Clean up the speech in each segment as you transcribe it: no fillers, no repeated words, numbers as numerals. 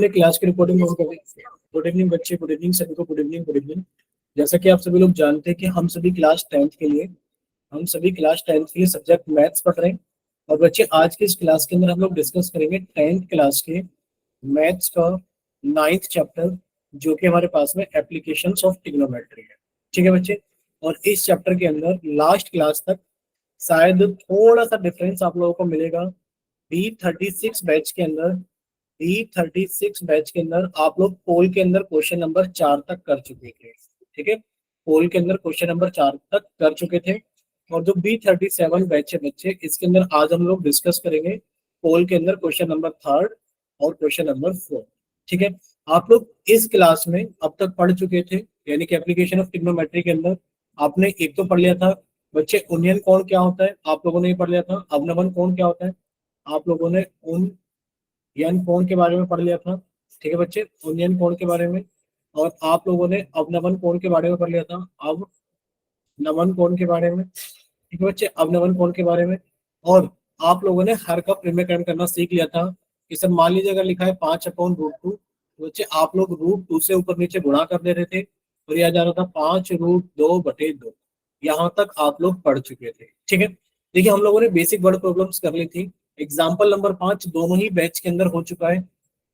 Class की recording on कर दें। गुड इवनिंग बच्चे, गुड इवनिंग सभी को, गुड इवनिंग गुड इवनिंग। जैसा कि आप सभी लोग जानते हैं कि हम सभी क्लास टेंथ के लिए सब्जेक्ट मैथ्स पढ़ रहे हैं। और बच्चे आज की इस क्लास के अंदर हम लोग डिस्कस करेंगे टेंथ क्लास के मैथ्स का 9th चैप्टर, जो कि हमारे पास में एप्लीकेशंस ऑफ ट्रिग्नोमेट्री है। ठीक है बच्चे, और इस चैप्टर के अंदर लास्ट क्लास तक शायद थोड़ा सा डिफरेंस आप लोगों को मिलेगा। बी 36 बैच के अंदर आप लोग पोल के अंदर क्वेश्चन नंबर 4 तक कर चुके थे। ठीक है, पोल के अंदर क्वेश्चन नंबर 4 तक कर चुके थे। और जो बी 37 बैच है बच्चे, इसके अंदर आज हम लोग डिस्कस करेंगे पोल के अंदर क्वेश्चन नंबर 3 और क्वेश्चन नंबर 4। ठीक है, आप लोग इस क्लास में अब तक पढ़ चुके थे, यानी कि एप्लीकेशन ऑफ ट्रिग्नोमेट्री के अंदर आपने एक तो पढ़ लिया था बच्चे ओनियन कोण क्या होता है, आप लोगों ने ये पढ़ लिया था। अवनमन कोण क्या होता है, आप लोगों ने उन यन कोण के बारे में पढ़ लिया था। ठीक है बच्चे, उन्नयन कोण के बारे में। और आप लोगों ने अवनमन कोण के बारे में पढ़ लिया था, अब नमन कोण के बारे में। ठीक है बच्चे, अवनमन कोण के बारे में। और आप लोगों ने हर का प्रमेयकरण करना सीख लिया था कि सर मान लीजिए अगर लिखा है 5/√2, तो बच्चे आप लोग √2 से ऊपर नीचे गुणा कर दे रहे थे और यह जा रहा था 5√2/2। यहाँ तक आप लोग पढ़ चुके थे। ठीक है, देखिए हम लोगों ने बेसिक वर्ड प्रॉब्लम्स कर ली थी। एग्जाम्पल नंबर 5 दोनों ही बैच के अंदर हो चुका है,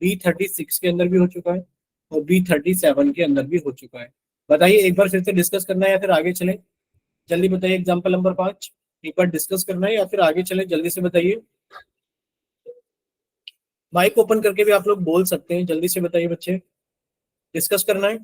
बी 36 के अंदर भी हो चुका है और बी 37 के अंदर भी हो चुका है। बताइए एक बार फिर से डिस्कस करना है या फिर आगे चले? जल्दी बताइए, एग्जाम्पल नंबर 5 एक बार डिस्कस करना है या फिर आगे चले, जल्दी से बताइए। माइक ओपन करके भी आप लोग बोल सकते हैं, जल्दी से बताइए बच्चे, डिस्कस करना है।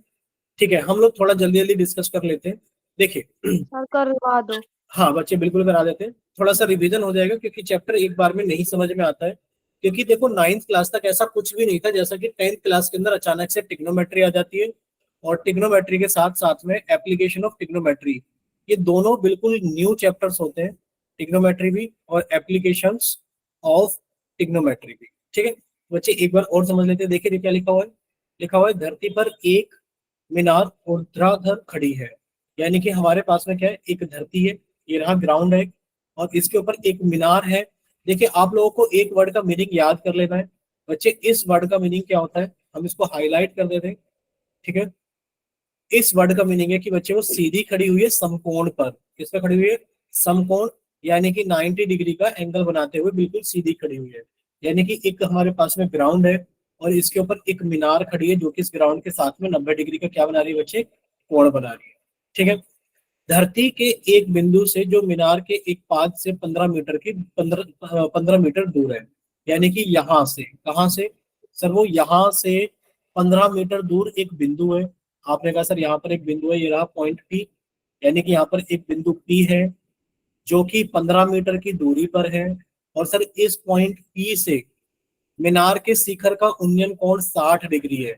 ठीक है, हम लोग थोड़ा जल्दी जल्दी डिस्कस कर लेते हैं। देखिए सर करवा दो। हाँ बच्चे, बिल्कुल करा देते हैं, थोड़ा सा रिवीजन हो जाएगा क्योंकि चैप्टर एक बार में नहीं समझ में आता है। क्योंकि देखो 9th क्लास तक ऐसा कुछ भी नहीं था, जैसा कि 10th क्लास के अंदर अचानक से ट्रिग्नोमेट्री आ जाती है। और ट्रिग्नोमेट्री के साथ साथ में एप्लीकेशन ऑफ ट्रिग्नोमेट्री, ये दोनों बिल्कुल न्यू चैप्टर्स होते हैं, ट्रिग्नोमेट्री भी और एप्लीकेशंस ऑफ ट्रिग्नोमेट्री भी। ठीक है बच्चे, एक बार और समझ लेते हैं। देखिए क्या लिखा हुआ है, लिखा हुआ है धरती पर एक मीनार ऊर्ध्वाधर खड़ी है। यानी कि हमारे पास में क्या है, एक धरती है, ये रहा ग्राउंड है, और इसके ऊपर एक मीनार है। देखिए आप लोगों को एक वर्ड का मीनिंग याद कर लेना है बच्चे। इस वर्ड का मीनिंग क्या होता है, हम इसको हाईलाइट कर देते हैं। ठीक है, इस वर्ड का मीनिंग है कि बच्चे वो सीधी खड़ी हुई है समकोण पर। किस पे खड़ी हुई है? समकोण, यानी कि 90 डिग्री का एंगल बनाते हुए बिल्कुल सीधी खड़ी हुई है। यानी कि एक हमारे पास में ग्राउंड है और इसके ऊपर एक मीनार खड़ी है, जो कि इस ग्राउंड के साथ में 90 डिग्री का क्या बना रही है बच्चे, कोण बना रही है। ठीक है, धरती के एक बिंदु से जो मीनार के एक पाद से 15 मीटर दूर है। यानी कि यहाँ से, कहाँ से सर, वो यहाँ से 15 मीटर दूर एक बिंदु है। आपने कहा सर यहाँ पर एक बिंदु है, ये रहा पॉइंट पी। यानी कि यहाँ पर एक बिंदु पी है जो कि 15 मीटर की दूरी पर है। और सर इस पॉइंट पी से मीनार के शिखर का उन्नयन कोण 60 डिग्री है।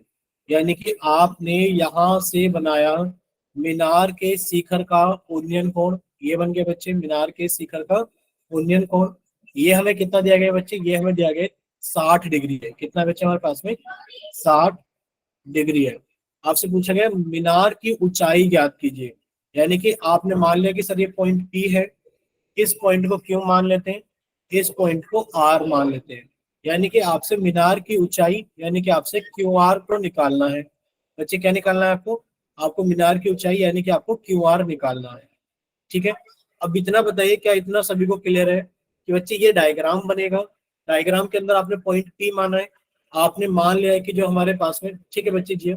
यानी कि आपने यहां से बनाया मीनार के शिखर का उन्नयन कोण, ये बन गया बच्चे मीनार के शिखर का उन्नयन कोण। ये हमें कितना दिया गया बच्चे, ये हमें दिया गया 60 डिग्री है। कितना बच्चे हमारे पास में, 60 डिग्री है। आपसे पूछा गया मीनार की ऊंचाई ज्ञात कीजिए। यानी कि आपने मान लिया कि सर ये पॉइंट पी है, इस पॉइंट को क्यों मान लेते हैं, इस पॉइंट को आर मान लेते हैं। यानी कि आपसे मीनार की ऊंचाई, यानी कि आपसे क्यू आर को निकालना है। बच्चे क्या निकालना है आपको, आपको मीनार की ऊंचाई यानी कि आपको क्यू आर निकालना है। ठीक है, अब इतना बताइए क्या इतना सभी को क्लियर है कि बच्चे ये डायग्राम बनेगा, डायग्राम के अंदर आपने पॉइंट पी माना है, आपने मान लिया है कि जो हमारे पास में, ठीक है बच्चे जी,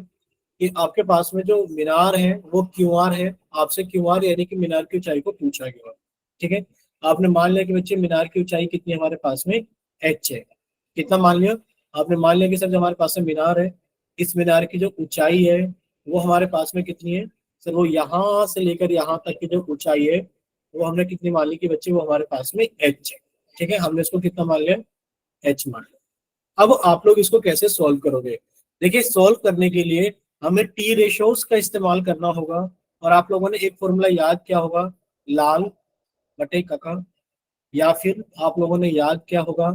कि आपके पास में जो मीनार है वो क्यू आर है। आपसे क्यू आर यानी कि मीनार की ऊंचाई को पूछा गया। ठीक है, आपने मान लिया कि बच्चे मीनार की ऊंचाई कितनी है हमारे पास में, एच है। कितना मान लिया, आपने मान लिया कि सर जो हमारे पास में मीनार है, इस मीनार की जो ऊंचाई है वो हमारे पास में कितनी है सर, वो यहाँ से लेकर यहाँ तक की जो ऊंचाई है वो हमने कितनी मान ली कि बच्चे वो हमारे पास में एच है। ठीक है, हमने इसको कितना मान लिया, एच मान लिया। अब आप लोग इसको कैसे सॉल्व करोगे? देखिए सॉल्व करने के लिए हमें टी रेशोस का इस्तेमाल करना होगा। और आप लोगों ने एक फॉर्मूला याद किया होगा, लाल बटे कका, या फिर आप लोगों ने याद क्या होगा,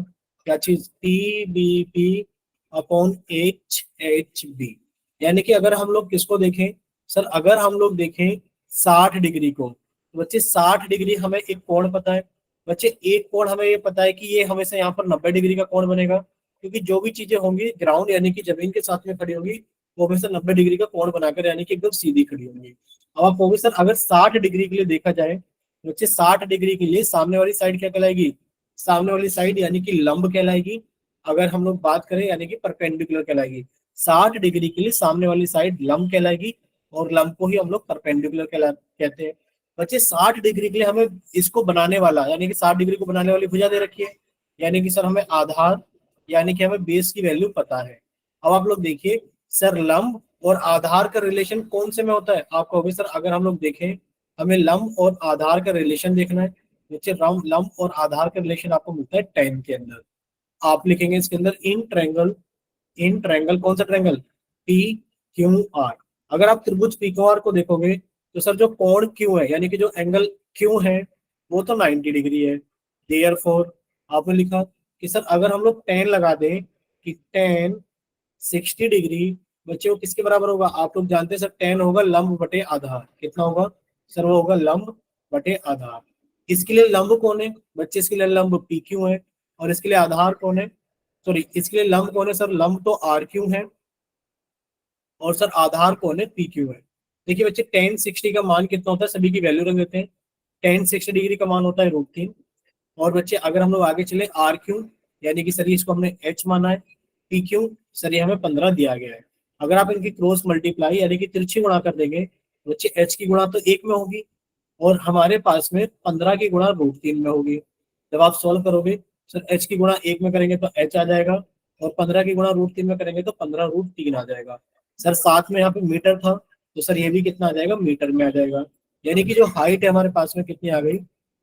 क्या चीज, T B P upon H H B. यानी कि अगर हम लोग किसको देखें सर, अगर हम लोग देखें 60 डिग्री को, तो बच्चे 60 डिग्री हमें एक कोण पता है। बच्चे एक कोण हमें ये पता है कि ये हमेशा यहाँ पर 90 डिग्री का कोण बनेगा। क्योंकि जो भी चीजें होंगी ग्राउंड यानी कि जमीन के साथ में खड़ी होंगी वो हमेशा 90 डिग्री का कोण बनाकर यानी कि एकदम सीधी खड़ी होंगी। अब आप कहोगे सर अगर 60 डिग्री के लिए देखा जाए तो बच्चे 60 डिग्री के लिए सामने वाली साइड क्या कहलाएगी, सामने वाली साइड यानी कि लंब कहलाएगी। अगर हम लोग बात करें यानी कि परपेंडिकुलर कहलाएगी। 60 डिग्री के लिए सामने वाली साइड लंब कहलाएगी और लंब को ही हम लोग परपेंडिकुलर कहते हैं। बच्चे 60 डिग्री के लिए हमें इसको बनाने वाला यानी कि 60 डिग्री को बनाने वाली भुजा दे रखी है, यानी कि सर हमें आधार यानी कि हमें बेस की वैल्यू पता है। अब आप लोग देखिए सर लंब और आधार का रिलेशन कौन से में होता है, आप कहोगे सर अगर हम लोग देखें हमें लंब और आधार का रिलेशन देखना है, बच्चे लंब और आधार का रिलेशन आपको मिलता है 10 के अंदर। आप लिखेंगे इसके अंदर इन ट्रायंगल कौन सा ट्रायंगल, पी क्यू आर। अगर आप त्रिभुज पी क्यू आर को देखोगे तो सर जो कोण क्यू है यानी कि जो एंगल क्यू है वो तो 90 डिग्री है। देयरफॉर आपने लिखा कि सर अगर हम लोग टेन लगा दें कि टेन 60 डिग्री, बच्चे वो किसके बराबर होगा, आप लोग जानते हैं सर टेन होगा लंब बटे आधार। कितना होगा सर, वो होगा लंब बटे आधार। इसके लिए लंब कौन है बच्चे, इसके लिए लंब पी क्यू है और इसके लिए आधार कौन है, सॉरी इसके लिए लंब कौन है सर, लंब तो आर क्यू है और सर आधार कौन है, पी क्यू है। देखिए बच्चे टेन 60 का मान कितना होता है, सभी की वैल्यू रख देते हैं। टेन 60 डिग्री का मान होता है √3। और बच्चे अगर हम लोग आगे चले आर क्यू यानी कि सर इसको हमने एच माना है, पी क्यू सर ये हमें 15 दिया गया है। अगर आप इनकी क्रॉस मल्टीप्लाई यानी कि तिरछी गुणा कर देंगे बच्चे एच की गुणा तो 1 में होगी और हमारे पास में 15 की गुणा √3 में होगी। जब आप सॉल्व करोगे सर एच की गुणा 1 में करेंगे तो एच आ जाएगा और 15 की गुणा √3 में करेंगे तो 15 √3 आ जाएगा। सर साथ में यहाँ पे मीटर था तो सर ये भी कितना आ जाएगा, मीटर में आ जाएगा। यानी कि जो हाइट है हमारे पास में कितनी आ गई,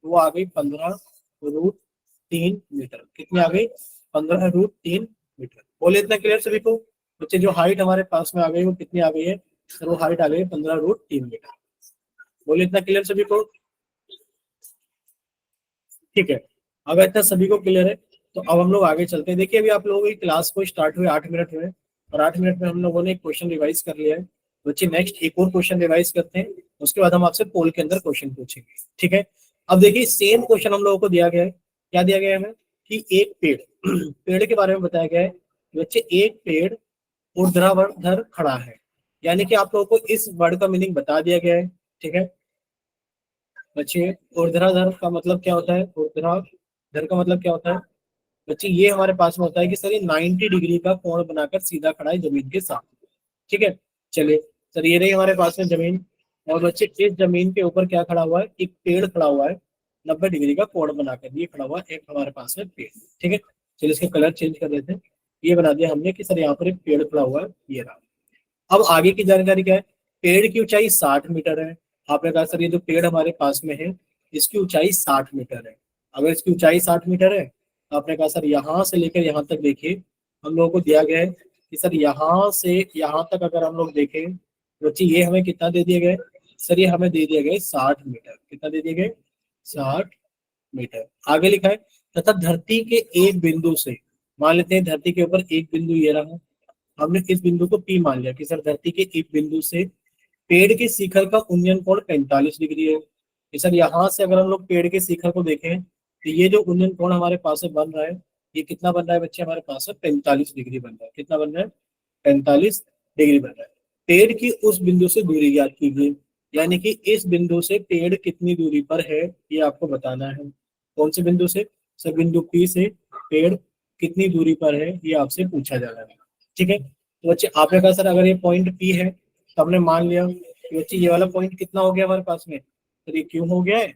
वो आ गई 15√3 मीटर। कितनी आ गई, 15√3 मीटर। बोले इतना क्लियर सभी को बच्चे, जो हाइट हमारे पास में आ गई वो कितनी आ गई है सर, वो हाइट आ गई 15√3 मीटर। बोले इतना क्लियर सभी को, ठीक है। अगर इतना सभी को क्लियर है तो अब हम लोग आगे चलते हैं। देखिए अभी आप लोगों की क्लास को स्टार्ट हुए 8 मिनट हुए और 8 मिनट में हम लोगों ने एक क्वेश्चन रिवाइज कर लिया है। बच्चे नेक्स्ट एक और क्वेश्चन रिवाइज करते हैं, उसके बाद हम आपसे पोल के अंदर क्वेश्चन पूछेंगे, ठीक है। अब देखिए सेम क्वेश्चन हम लोगों को दिया गया है, क्या दिया गया है हमें कि एक पेड़ पेड़ के बारे में बताया गया है। बच्चे एक पेड़ ऊर्ध्वाधर खड़ा है, यानी कि आप लोगों को इस वर्ड का मीनिंग बता दिया गया है, ठीक है। बच्चे ऊर्ध्वाधर का मतलब क्या होता है, ऊर्ध्वाधर का मतलब क्या होता है बच्चे, ये हमारे पास में होता है कि सर ये 90 डिग्री का कोण बनाकर सीधा खड़ा है जमीन के साथ, ठीक है। चलिए सर ये रही हमारे पास में जमीन और बच्चे इस जमीन के ऊपर क्या खड़ा हुआ है, एक पेड़ खड़ा हुआ है 90 डिग्री का कोण बनाकर, ये खड़ा हुआ है एक हमारे पास में पेड़, ठीक है। चलिए इसका कलर चेंज कर देते हैं। ये बना दिया हमने कि सर यहाँ पर एक पेड़ खड़ा हुआ है, ये रहा। अब आगे की जानकारी क्या है, पेड़ की ऊंचाई 60 मीटर है। आपने कहा सर ये जो पेड़ हमारे पास में है इसकी ऊंचाई 60 मीटर है। अगर इसकी ऊंचाई 60 मीटर है तो आपने कहा सर यहाँ से लेकर यहाँ तक देखिए हम लोगों को दिया गया है कि सर यहाँ से यहाँ तक अगर हम लोग देखें तो बच्चे ये हमें कितना दे दिए गए, सर ये हमें दे दिए गए 60 मीटर। कितना दे दिए गए, 60 मीटर। आगे लिखा है तथा धरती के एक बिंदु से, मान लेते हैं धरती के ऊपर एक बिंदु ये रहा, हमने इस बिंदु को P मान लिया कि सर धरती के एक बिंदु से पेड़ के शिखर का उन्नयन कोण 45 डिग्री है। कि सर यहाँ से अगर हम लोग पेड़ के शिखर को देखें तो ये जो उन्नयन कोण हमारे पास में बन रहा है ये कितना बन रहा है बच्चे, हमारे पास में 45 डिग्री बन रहा है। कितना बन रहा है, 45 डिग्री बन रहा है। पेड़ की उस बिंदु से दूरी ज्ञात कीजिए, यानी कि इस बिंदु से पेड़ कितनी दूरी पर है ये आपको बताना है। कौन से बिंदु से, सर बिंदु P से पेड़ कितनी दूरी पर है ये आपसे पूछा जा रहा है, ठीक है। तो बच्चे आपने कहा सर अगर ये पॉइंट P है तो हमने मान लिया कि बच्चे ये वाला पॉइंट कितना हो गया हमारे पास में, तो ये Q हो गया है,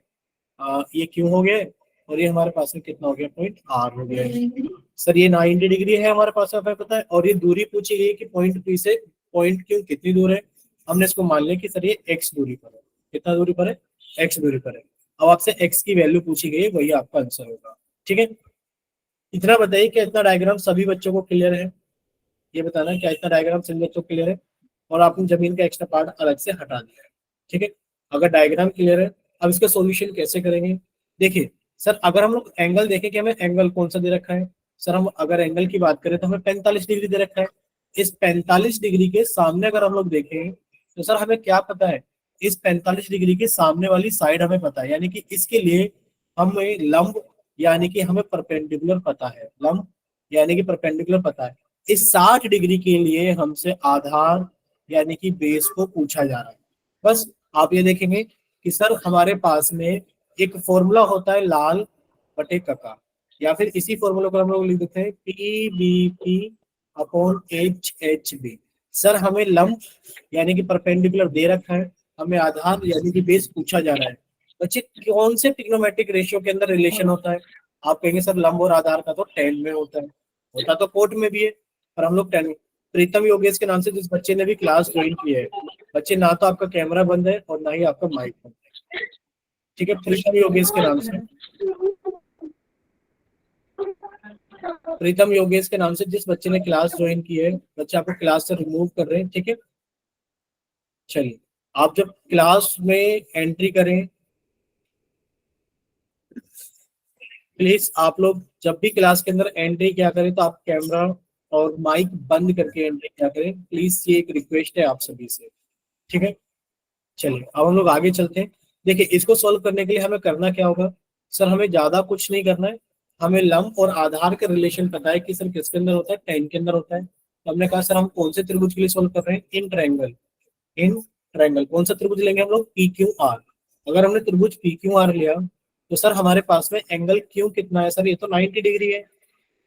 ये Q हो गया है और ये हमारे पास में कितना हो गया, पॉइंट R हो गया है। सर ये 90 डिग्री है हमारे पास में, हमें पता है। और ये दूरी पूछी गई कि पॉइंट P से पॉइंट Q कितनी दूर है, हमने इसको मान लिया कि सर ये x दूरी पर है। कितना दूरी पर है, x दूरी पर है। अब आपसे x की वैल्यू पूछी गई है, वही आपका आंसर होगा, ठीक है। इतना बताइए कि इतना डायग्राम सभी बच्चों को क्लियर है, ये बताना क्या इतना डायग्राम सभी बच्चों को क्लियर है और आपने जमीन का एक्स्ट्रा पार्ट अलग से हटा दिया है, ठीक है। अगर डायग्राम क्लियर है अब इसका सॉल्यूशन कैसे करेंगे। देखिए सर अगर हम लोग एंगल देखें कि हमें एंगल कौन सा दे रखा है, सर हम अगर एंगल की बात करें तो हमें 45 डिग्री दे रखा है। इस 45 डिग्री के सामने अगर हम लोग देखें तो सर हमें क्या पता है, इस 45 डिग्री के सामने वाली साइड हमें पता है, यानी कि इसके लिए हमें लंब यानी कि हमें परपेंडिकुलर पता है, लंब यानी कि परपेंडिकुलर पता है। इस 60 डिग्री के लिए हमसे आधार यानी कि बेस को पूछा जा रहा है। बस आप ये देखेंगे कि सर हमारे पास में एक फॉर्मूला होता है लाल बटे कका, या फिर इसी फॉर्मूला को हम लोग लिख देते हैं P B P upon H H B. Sir हमें लंब यानी कि परपेंडिकुलर दे रखा है, हमें आधार यानी कि बेस पूछा जा रहा है। बच्चे कौन से ट्रिग्नोमेट्रिक रेशियो के अंदर रिलेशन होता है? आप कहेंगे सर लंब और आधार का तो 10 में होता है, होता तो कोट में भी है, पर हम लोग 10 में। प्रीतम योगेश के नाम से जिस बच्चे ने भी क्लास ज्वाइन की है, बच्चे ना तो आपका कैमरा बंद है और ना ही आपका माइक बंद है, ठीक है? प्रीतम योगेश के नाम से, प्रीतम योगेश के नाम से जिस बच्चे ने क्लास ज्वाइन की है, बच्चे आपको क्लास से रिमूव कर रहे हैं, ठीक है? चलिए, आप जब क्लास में एंट्री करें, प्लीज आप लोग जब भी क्लास के अंदर एंट्री क्या करें तो आप कैमरा और माइक बंद करके एंट्री क्या करें प्लीज, ये एक रिक्वेस्ट है आप सभी से, ठीक है? चलिए अब हम लोग आगे चलते हैं। देखिए इसको सॉल्व करने के लिए हमें करना क्या होगा? सर हमें ज्यादा कुछ नहीं करना है, हमें लंब और आधार के रिलेशन पता है कि सर किसके अंदर होता है, 10 के अंदर होता है। तो हमने कहा सर हम कौन से त्रिभुज के लिए सॉल्व कर रहे हैं? इन ट्रायंगल, इन ट्रायंगल कौन सा त्रिभुज लेंगे हम लोग? P Q R. अगर हमने त्रिभुज पी क्यू आर लिया तो सर हमारे पास में एंगल क्यू कितना है? सर ये तो 90 डिग्री है।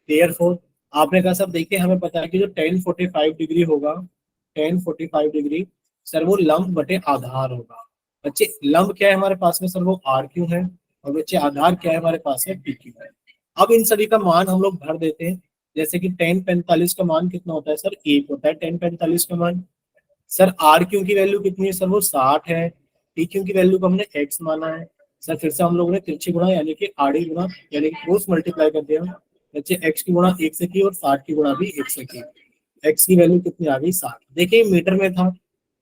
देयरफॉर आपने कहा सर देखिए हमें पता है कि जो 1045 डिग्री होगा, 1045 डिग्री, सर वो लंब बटे आधार होगा। बच्चे लंब क्या है हमारे पास में? सर वो आर क्यू है। और बच्चे आधार क्या है हमारे पास में? पी क्यू है। अब इन सभी का मान हम लोग भर देते हैं। जैसे कि 1045 का मान कितना होता है? सर 1 होता है 1045 का मान। सर आर क्यू की वैल्यू कितनी है? सर वो 60 है। टी क्यू की वैल्यू को हमने एक्स माना है। सर फिर से हम लोगों ने तिरछी गुणा यानी कि आड़ी गुणा यानी कि क्रॉस मल्टीप्लाई कर दिया। बच्चे एक्स की गुणा 1 से की और 60 की गुणा भी 1 से की। एक्स की वैल्यू कितनी आ गई? 60। देखिए मीटर में था,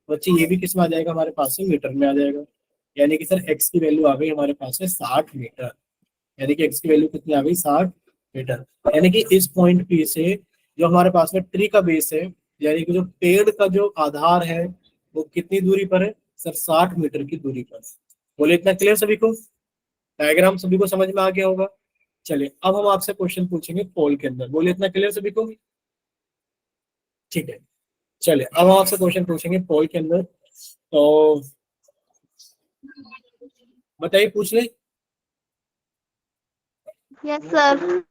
बच्चे ये भी किस में आ जाएगा हमारे पास में? मीटर में आ जाएगा। यानी कि सर एक्स की वैल्यू आ गई हमारे पास में 60 मीटर। यानी कि एक्स की वैल्यू कितनी आ गई? 60 मीटर। यानी कि इस पॉइंट पी से जो हमारे पास में ट्री का बेस है, यानी कि जो पेड़ का जो आधार है, वो कितनी दूरी पर है? सर 60 मीटर की दूरी पर। बोले इतना क्लियर सभी को? डायग्राम सभी को समझ में आ गया होगा? चलिए अब हम आपसे क्वेश्चन पूछेंगे पोल के अंदर। बोले इतना क्लियर सभी को? ठीक है, चलिए अब हम आपसे क्वेश्चन पूछेंगे पोल के अंदर। तो बताइए, पूछ ले। Yes sir.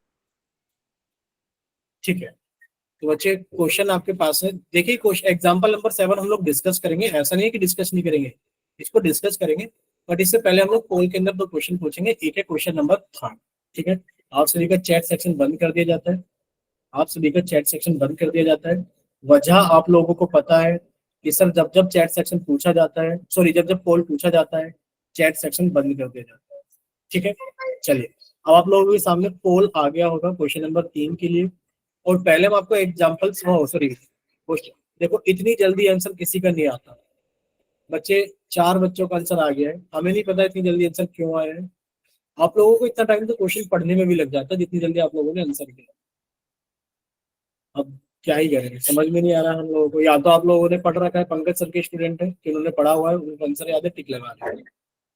ठीक है, तो बच्चे क्वेश्चन आपके पास है। देखिए क्वेश्चन एग्जांपल नंबर 7 हम लोग डिस्कस करेंगे, ऐसा नहीं है कि डिस्कस नहीं करेंगे, इसको डिस्कस करेंगे। बट इससे पहले हम लोग पोल के अंदर दो क्वेश्चन पूछेंगे। एक है क्वेश्चन नंबर 3, ठीक है? आप सभी का चैट सेक्शन बंद कर दिया जाता है, आप सभी का चैट सेक्शन बंद कर दिया जाता है। वजह आप लोगों को पता है कि सर जब जब चैट सेक्शन पूछा जाता है, सॉरी जब जब पोल पूछा जाता है, चैट सेक्शन बंद कर दिया जाता है, ठीक है? चलिए अब आप लोगों के सामने पोल आ गया होगा क्वेश्चन नंबर 3 के लिए। और पहले हम आपको एग्जाम्पल, सॉरी क्वेश्चन, देखो इतनी जल्दी आंसर किसी का नहीं आता। बच्चे 4 बच्चों का आंसर आ गया है, हमें नहीं पता इतनी जल्दी आंसर क्यों आया है। आप लोगों को इतना टाइम तो क्वेश्चन पढ़ने में भी लग जाता है जितनी जल्दी आप लोगों ने आंसर किया। अब क्या ही करें, समझ में नहीं आ रहा हम लोगों को। या तो आप लोगों ने पढ़ रखा है, पंकज सर के स्टूडेंट है जिन्होंने पढ़ा हुआ है, उनको आंसर याद है, टिक लगा रहे हैं।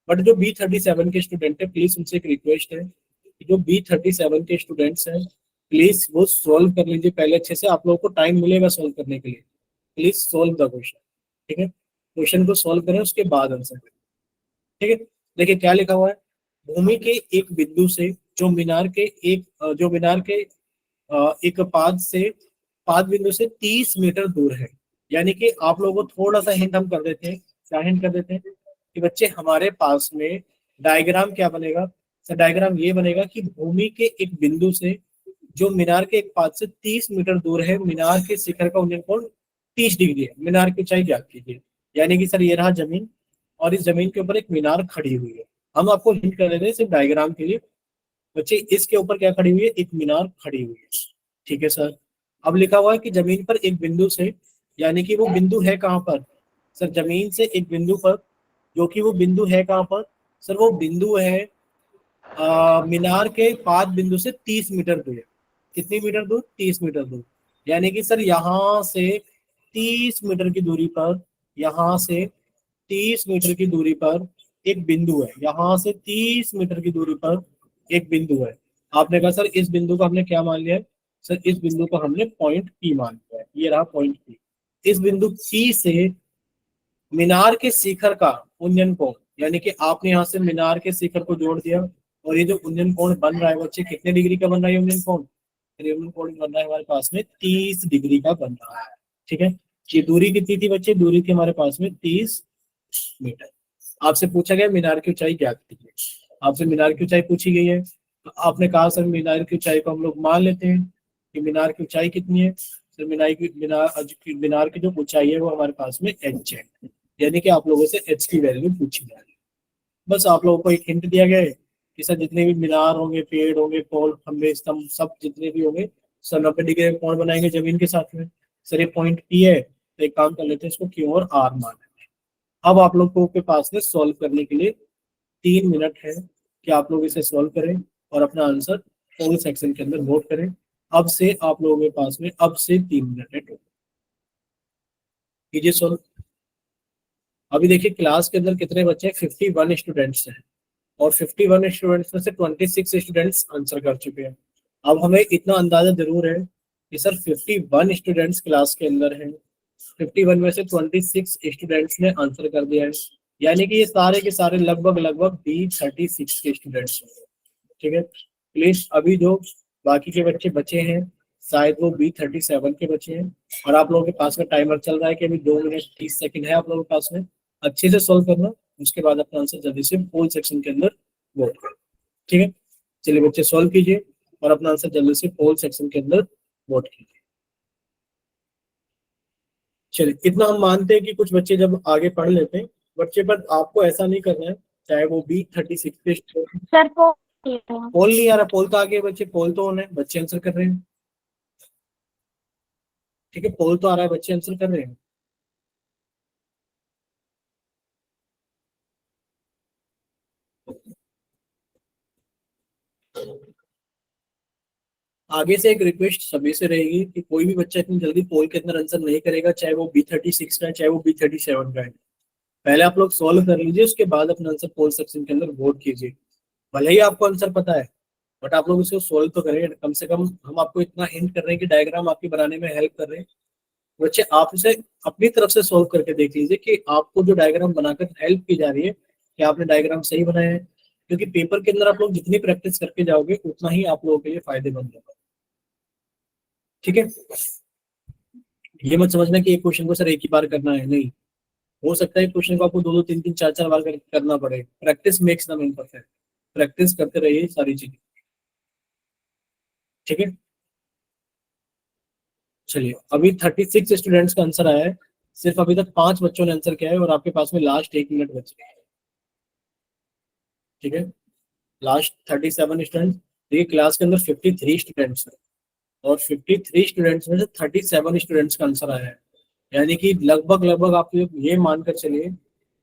बट जो B37 के स्टूडेंट है, प्लीज उनसे एक रिक्वेस्ट है कि जो B37 के स्टूडेंट्स हैं, प्लीज वो सोल्व कर लीजिए पहले अच्छे से। आप लोगों को टाइम मिलेगा सोल्व करने के लिए, प्लीज सोल्व द क्वेश्चन, ठीक है? क्वेश्चन को सोल्व करें उसके बाद आंसर करें, ठीक है? देखिए क्या लिखा हुआ है। भूमि के एक बिंदु से जो मीनार के जो मीनार के एक पाद बिंदु से 30 मीटर दूर है। यानी कि आप लोगों को थोड़ा सा हिंट हम कर देते हैं। क्या हिंट कर देते हैं? कि बच्चे हमारे पास में डायग्राम क्या बनेगा? सर डायग्राम ये बनेगा कि भूमि के एक बिंदु से जो मीनार के एक पाद से 30 मीटर दूर है, मीनार के शिखर का उन्नयन कोण 30 डिग्री है। मीनार की ऊंचाई ज्ञात कीजिए। यानी कि सर ये रहा जमीन, और इस जमीन के ऊपर एक मीनार खड़ी हुई है। हम आपको हिंट कर देते हैं सिर्फ डायग्राम के लिए। बच्चे इसके ऊपर क्या खड़ी हुई है? एक मीनार खड़ी हुई है, ठीक है सर? अब लिखा हुआ है कि जमीन पर एक बिंदु से, यानी कि वो बिंदु है कहाँ पर? सर जमीन से एक बिंदु पर, जो कि वो बिंदु है कहाँ पर? सर वो बिंदु है मीनार के पाद बिंदु से 30 मीटर दूर। कितनी मीटर दूर? 30 मीटर दूर। यानी कि सर यहाँ से 30 मीटर की दूरी पर, यहाँ से 30 मीटर की दूरी पर एक बिंदु है। यहाँ से 30 मीटर की दूरी पर एक बिंदु है। आपने कहा सर इस बिंदु को हमने क्या मान लिया है? सर इस बिंदु को हमने पॉइंट पी मान लिया है, ये रहा पॉइंट पी। इस बिंदु पी से मीनार के शिखर का उन्नयन कोण, यानी कि आपने यहाँ से मीनार के शिखर को जोड़ दिया, और ये जो उन्नयन कोण बन रहा है बच्चे कितने डिग्री का बन रहा है उन्नयन कोण? उन्नयन कोण बन रहा है हमारे पास में 30 डिग्री का बन रहा है। ठीक है, ये दूरी कितनी थी बच्चे? दूरी थी हमारे पास में 30 मीटर। आपसे पूछा गया मीनार की ऊंचाई क्या कीजिए, आपसे मीनार की ऊंचाई पूछी गई है, तो आपने कहा सर मीनार की ऊंचाई को हम लोग मान लेते हैं कि मीनार की ऊंचाई कितनी है। सर मीनार की जो ऊंचाई है वो हमारे पास में एच है, यानी कि आप लोगों से एच की वैल्यू पूछी जा रही है। बस आप लोगों को एक हिंट दिया गया है कि सर जितने भी मीनार होंगे, पेड़ होंगे, पोल, खंभे, स्तंभ, सब जितने भी होंगे सर 90 डिग्री का कोण बनाएंगे जमीन के साथ में। सर ये पॉइंट पी है, तो एक काम कर लेते हैं, इसको क्यू और आर मान लेते हैं। अब आप लोगों के पास में सॉल्व करने के लिए 3 मिनट है कि आप लोग इसे सॉल्व करें और अपना आंसर कमेंट सेक्शन के अंदर वोट करें। अब से आप लोगों के पास में अब से 3 मिनट है टोटल, कीजिए सॉल्व। अभी देखिए क्लास के अंदर कितने बच्चे हैं, 51 स्टूडेंट्स हैं, और 51 स्टूडेंट्स में से 26 स्टूडेंट्स आंसर कर चुके हैं। अब हमें इतना अंदाजा जरूर है कि सर 51 स्टूडेंट्स क्लास के अंदर हैं, 51 में से 26 स्टूडेंट्स ने आंसर कर दिया है, यानी कि ये सारे के सारे लगभग लगभग B36 के स्टूडेंट्स हैं। ठीक है, प्लीज अभी जो बाकी के बच्चे बचे हैं शायद वो B37 के बचे हैं, और आप लोगों के पास में टाइमर चल रहा है कि अभी 2 मिनट 30 सेकंड है आप लोगों के पास में, अच्छे से सॉल्व करना, उसके बाद अपना आंसर जल्दी से पोल सेक्शन के अंदर वोट करो। ठीक है, चलिए बच्चे सॉल्व कीजिए और अपना आंसर जल्दी से पोल सेक्शन के अंदर वोट कीजिए। चलिए इतना हम मानते हैं कि कुछ बच्चे जब आगे पढ़ लेते हैं बच्चे, पर आपको ऐसा नहीं करना है, चाहे वो B36 पे सर पोल पोल नहीं आ रहा, पोल तो आगे बच्चे, पोल तो होना है, बच्चे आंसर कर रहे हैं। ठीक है, पोल तो आ रहा है, बच्चे आंसर कर रहे हैं। आगे से एक रिक्वेस्ट सभी से रहेगी कि कोई भी बच्चा इतनी जल्दी पोल के अंदर आंसर नहीं करेगा, चाहे वो B36 का है चाहे वो B37 का है। पहले आप लोग सॉल्व कर लीजिए, उसके बाद अपना आंसर पोल सेक्शन के अंदर वोट कीजिए। भले ही आपको आंसर पता है, बट आप लोग इसको सॉल्व तो करें कम से कम। हम आपको इतना हिंट कर रहे हैं कि डायग्राम आपकी बनाने में हेल्प कर रहे हैं बच्चे, आप इसे अपनी तरफ से सॉल्व करके देख लीजिए कि आपको जो डायग्राम बनाकर हेल्प की जा रही है कि आपने डायग्राम सही बनाया है, क्योंकि पेपर के अंदर आप लोग जितनी प्रैक्टिस करके जाओगे उतना ही आप लोगों के लिए फायदेमंद होगा। ठीक है, ये मत समझना कि एक क्वेश्चन को सर एक ही बार करना है, नहीं, हो सकता है क्वेश्चन को आपको 2 2 3 3 4 4 बार करना पड़े। Practice makes the man perfect, practice करते रहिए सारी चीजें। ठीक है, चलिए अभी 36 स्टूडेंट्स का आंसर आया है, सिर्फ अभी तक 5 बच्चों ने आंसर किया है, और आपके पास में लास्ट 1 मिनट बच गया है। ठीक है, लास्ट 37 स्टूडेंट्स, देखिए क्लास के अंदर 53 स्टूडेंट्स हैं, और 53 स्टूडेंट्स में से 37 स्टूडेंट्स का आंसर आया है, यानी कि लगभग लगभग आप ये मानकर चलिए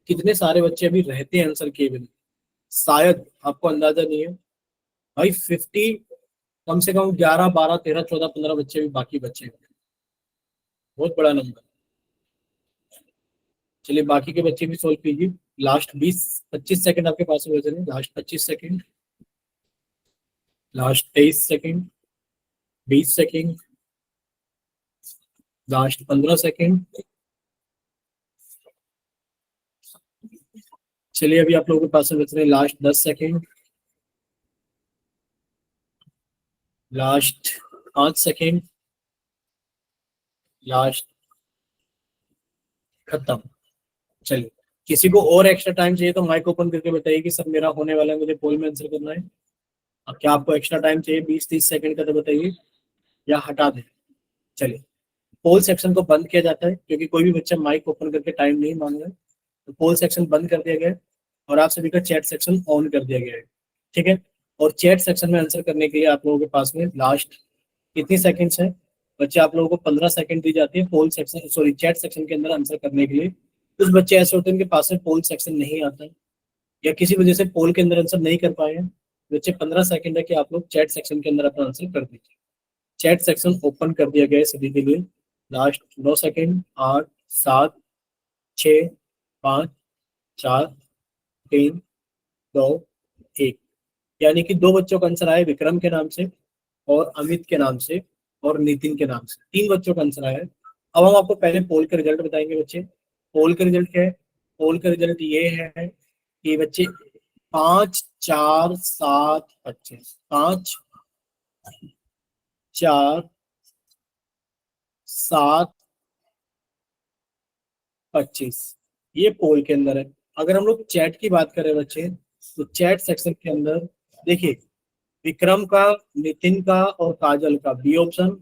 कितने सारे बच्चे अभी रहते हैं आंसर किए बिना, शायद आपको अंदाजा नहीं है भाई। 50, कम से कम 11 12 13 14 15 बच्चे भी बाकी बच्चे हैं, बहुत बड़ा नंबर। चलिए बाकी के बच्चे भी सोल्व कीजिए। लास्ट 20 25 सेकंड आपके पास में बचे हैं, last 25 second, last 23 second, 20 second, last 15 second. चलिए अभी आप लोगों के पास में बच रहे हैं last 10 second, last 5 second, last, खत्म। चलिए किसी को और एक्स्ट्रा टाइम चाहिए तो माइक ओपन करके बताइए कि सर मेरा होने वाला है, मुझे पोल में आंसर करना है। अब क्या आपको एक्स्ट्रा टाइम चाहिए 20 30 सेकंड का, तो बताइए या हटा दें। चलिए पोल सेक्शन को बंद किया जाता है क्योंकि कोई भी बच्चा माइक ओपन करके टाइम नहीं मांग रहा है, तो पोल सेक्शन बंद कर दिया गया है, और आप सभी का चैट सेक्शन ऑन कर दिया गया है। ठीक है, और चैट सेक्शन में आंसर करने के लिए आप लोगों के पास में लास्ट कितनी सेकंड्स है बच्चे? आप लोगों को 15 सेकंड दी जाती है पोल सेक्शन, सॉरी चैट सेक्शन के अंदर आंसर करने के लिए। कुछ बच्चे ऐसे होते हैं उनके पास में पोल सेक्शन नहीं आता है, या किसी वजह से पोल के अंदर आंसर नहीं कर पाए हैं, बच्चे 15 सेकंड है कि आप लोग चैट सेक्शन के अंदर अपना आंसर कर दीजिए। चैट सेक्शन ओपन कर दिया गया है सभी के लिए। लास्ट 9 सेकंड, 8 7 6 5 4 3 2 1, यानी कि 2 बच्चों का आंसर आया विक्रम के नाम से और अमित के नाम से। और नितिन के नाम से, 3 बच्चों का आंसर आया है। अब हम आपको पहले पोल का रिजल्ट बताएंगे बच्चे। पोल का रिजल्ट क्या है? पोल का रिजल्ट ये है कि बच्चे 5 4 7 25, 5 4 7 25, ये पोल के अंदर है। अगर हम लोग चैट की बात करें बच्चे, तो चैट सेक्शन के अंदर देखिए, विक्रम का, नितिन का और काजल का बी ऑप्शन,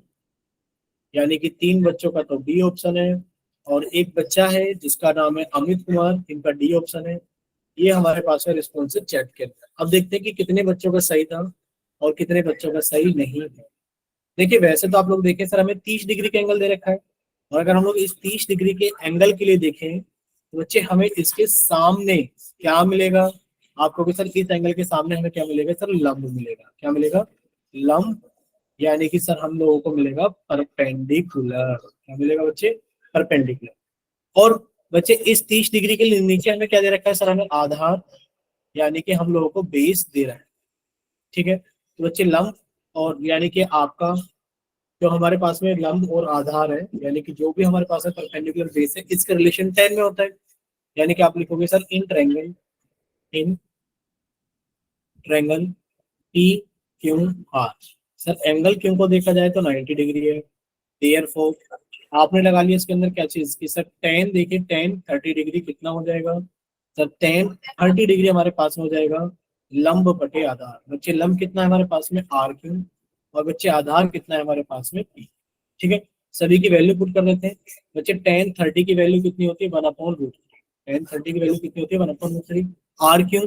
यानी कि 3 बच्चों का तो डी ऑप्शन है, और एक बच्चा है जिसका नाम है अमित कुमार, इनका डी ऑप्शन है। ये हमारे पास है रिस्पॉन्सिव चैट के अंदर। अब देखते हैं कि कितने बच्चों का सही था और कितने बच्चों का सही नहीं है। देखिए वैसे तो आप लोग देखें सर, हमें 30 डिग्री का एंगल दे रखा है, और अगर हम लोग इस 30 डिग्री के एंगल के लिए देखें तो बच्चे हमें इसके सामने क्या मिलेगा? आपको भी सर इस एंगल के सामने हमें क्या मिलेगा सर? लंब मिलेगा। क्या मिलेगा? लंब, यानी कि सर हम लोगों को मिलेगा परपेंडिकुलर। क्या मिलेगा बच्चे? परपेंडिकुलर। और बच्चे इस 30 डिग्री के नीचे हमें क्या दे रखा है सर? हमें आधार, यानी कि हम लोगों को बेस दे रहा है। ठीक है, तो बच्चे लंब और यानी कि आपका जो हमारे पास में लंब और आधार है, यानी कि जो भी हमारे पास है परपेंडिकुलर बेस है, इसका रिलेशन 10 में होता है। यानी कि आप लिखोगे sir in triangle P Q R. Sir angle Q को देखा जाए तो 90 डिग्री है। देयरफॉर आपने लगा लिया इसके अंदर क्या चीज की सर? टेन। देखिए टेन 30 डिग्री कितना हो जाएगा सर? टेन 30 डिग्री हमारे पास में हो जाएगा लंब बटे आधार। बच्चे लंब कितना है हमारे पास में? R Q. और बच्चे आधार कितना है हमारे पास में? पी। ठीक है, सभी की वैल्यू पुट कर देते हैं। बच्चे टेन 30 की वैल्यू कितनी होती है? 1/√3। टेन 30 की वैल्यू कितनी होती है? 1/√3। आर क्यू,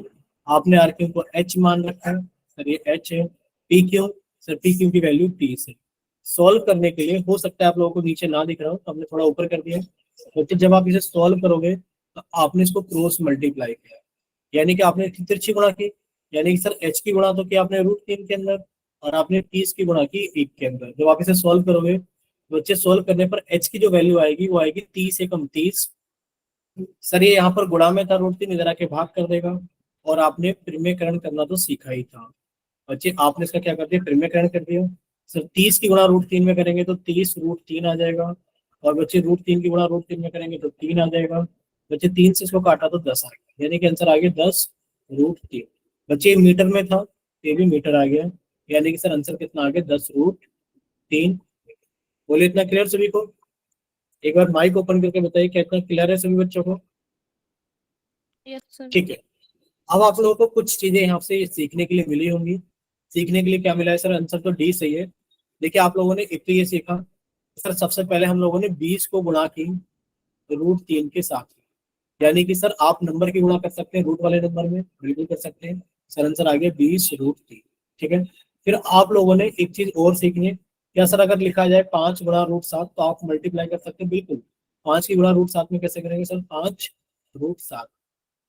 आपने आर क्यू को एच मान रखा है सर, ये एच है। P Q, sir P Q की वैल्यू 30 है। सॉल्व करने के लिए हो सकता है आप लोगों को नीचे ना दिख रहा हो, तो हमने थोड़ा ऊपर कर दिया। तो जब आप इसे सॉल्व करोगे तो आपने इसको क्रॉस मल्टीप्लाई किया, यानी कि आपने तिरछी गुणा की। यानी कि सर एच की गुणा तो किया आपने √3 के अंदर, और आपने 30 की गुणा की 1 के अंदर। जब आप इसे सॉल्व करोगे तो बच्चे सॉल्व करने पर एच की जो वैल्यू आएगी वो आएगी 30 एकम 30। सर ये यहाँ पर गुणा में था, √3 इधर आके भाग कर देगा। और आपने प्रमेयकरण करना तो सीखा ही था बच्चे, आपने इसका क्या कर दिया? प्रमेयकरण कर दिया। सर 30 की गुणा √3 में करेंगे तो 30 √3 आ जाएगा, और बच्चे √3 की गुणा √3 में करेंगे तो 3 आ जाएगा। बच्चे 3 से इसको काटा तो 10 आ गया, यानी कि आंसर आ गया 10 √3। बच्चे ये मीटर में था, ये भी मीटर आ गया, यानी कि सर आंसर कितना आ गया? 10 √3। बोले इतना क्लियर सभी को? एक बार माइक ओपन करके बताइए क्या इतना क्लियर है सभी बच्चों को? Yes sir. ठीक है, अब आप लोगों को कुछ चीजें यहाँ से सीखने के लिए मिली होंगी। सीखने के लिए क्या मिला है सर? आंसर तो डी सही है। देखिए आप लोगों ने एक तो ये सीखा सर, सबसे पहले हम लोगों ने 20 को गुणा की √3 के साथ, यानी कि सर आप नंबर की गुणा कर सकते हैं रूट वाले नंबर में, बिल्कुल कर सकते हैं। सर आंसर आ गया 20 √3। ठीक है, फिर आप लोगों ने एक चीज और सीखनी है। क्या सर अगर लिखा जाए 5 गुणा √7 तो आप मल्टीप्लाई कर सकते हैं? बिल्कुल। 5 की गुणा √7 में कैसे करेंगे सर? 5 √7।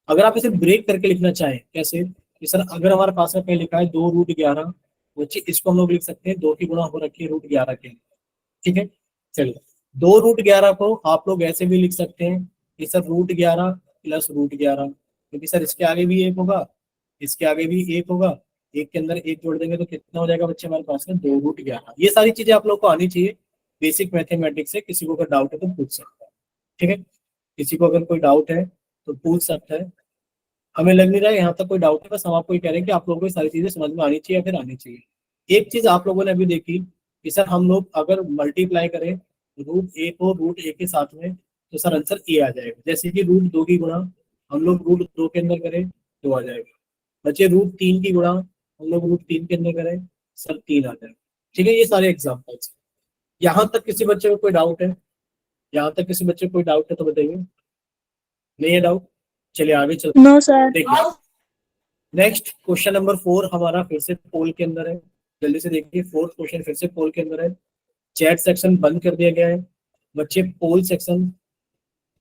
अगर आप इसे ब्रेक करके लिखना चाहें कैसे कि सर अगर हमारे पास में पहले लिखा है 2 √11, बच्चे इसको हम लोग लिख सकते हैं 2 की गुणा हो रखी है √11 के। ठीक है, चलिए 2 √11 को आप लोग ऐसे भी लिख सकते हैं कि सर √11 प्लस √11, क्योंकि सर इसके आगे भी एक होगा, इसके आगे भी एक होगा, एक के अंदर एक जोड़ देंगे तो कितना हो जाएगा बच्चे हमारे पास में? 2 √11। ये सारी चीजें आप लोग को आनी चाहिए बेसिक मैथमेटिक्स से। किसी को अगर डाउट है तो पूछ सकता है। ठीक है, किसी को अगर कोई डाउट है तो पूछ सकता है। हमें लग नहीं रहा है यहाँ तक कोई डाउट है, बस हम आपको ये कह रहे हैं कि आप लोगों को ये सारी चीजें समझ में आनी चाहिए या फिर आनी चाहिए। एक चीज आप लोगों ने अभी देखी कि सर हम लोग अगर मल्टीप्लाई करें √1 को √1 के साथ में तो सर आंसर ए आ जाएगा। जैसे कि √2 की गुणा हम लोग √2 के अंदर करें तो आ जाएगा। बच्चे √3 की गुणा हम लोग √3 के अंदर करें सर 3 आ जाएगा। ठीक है, ये सारे एग्जाम्पल्स। यहाँ तक किसी बच्चे को कोई डाउट है? यहाँ तक किसी बच्चे को कोई डाउट है तो बताइए। नहीं है डाउट? चलिए आगे चलते नो सर। देखिए। नेक्स्ट क्वेश्चन नंबर 4 हमारा फिर से पोल के अंदर है। जल्दी से देखिए, फोर्थ क्वेश्चन फिर से पोल के अंदर है। चैट सेक्शन बंद कर दिया गया है बच्चे। पोल सेक्शन,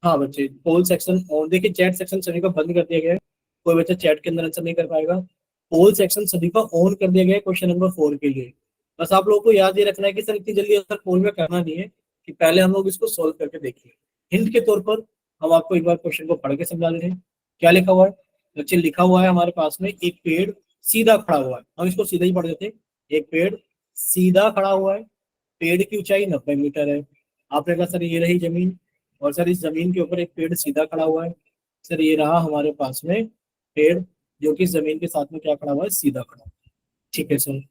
हाँ बच्चे पोल सेक्शन ऑन। देखिए चैट सेक्शन सभी का बंद कर दिया गया है, कोई बच्चा चैट के अंदर आंसर नहीं कर पाएगा। पोल सेक्शन सभी का ऑन कर दिया गया है क्वेश्चन नंबर 4 के लिए। बस आप लोगों को याद ये रखना है कि सर इतनी जल्दी आंसर पोल में करना नहीं है, कि पहले हम लोग इसको सोल्व करके देखिए। हिंट के तौर पर हम आपको एक बार क्वेश्चन को पढ़ के समझा दे रहे हैं। क्या लिखा हुआ है बच्चे? लिखा हुआ है हमारे पास में एक पेड़ सीधा खड़ा हुआ है। हम इसको सीधा ही पढ़ देते हैं। एक पेड़ सीधा खड़ा हुआ है, पेड़ की ऊंचाई 90 मीटर है। आपने कहा सर ये रही जमीन, और सर इस जमीन के ऊपर एक पेड़ सीधा खड़ा हुआ है। सर ये रहा हमारे पास में पेड़, जो कि जमीन के साथ में क्या खड़ा हुआ है, सीधा खड़ा हुआ है। ठीक है सर,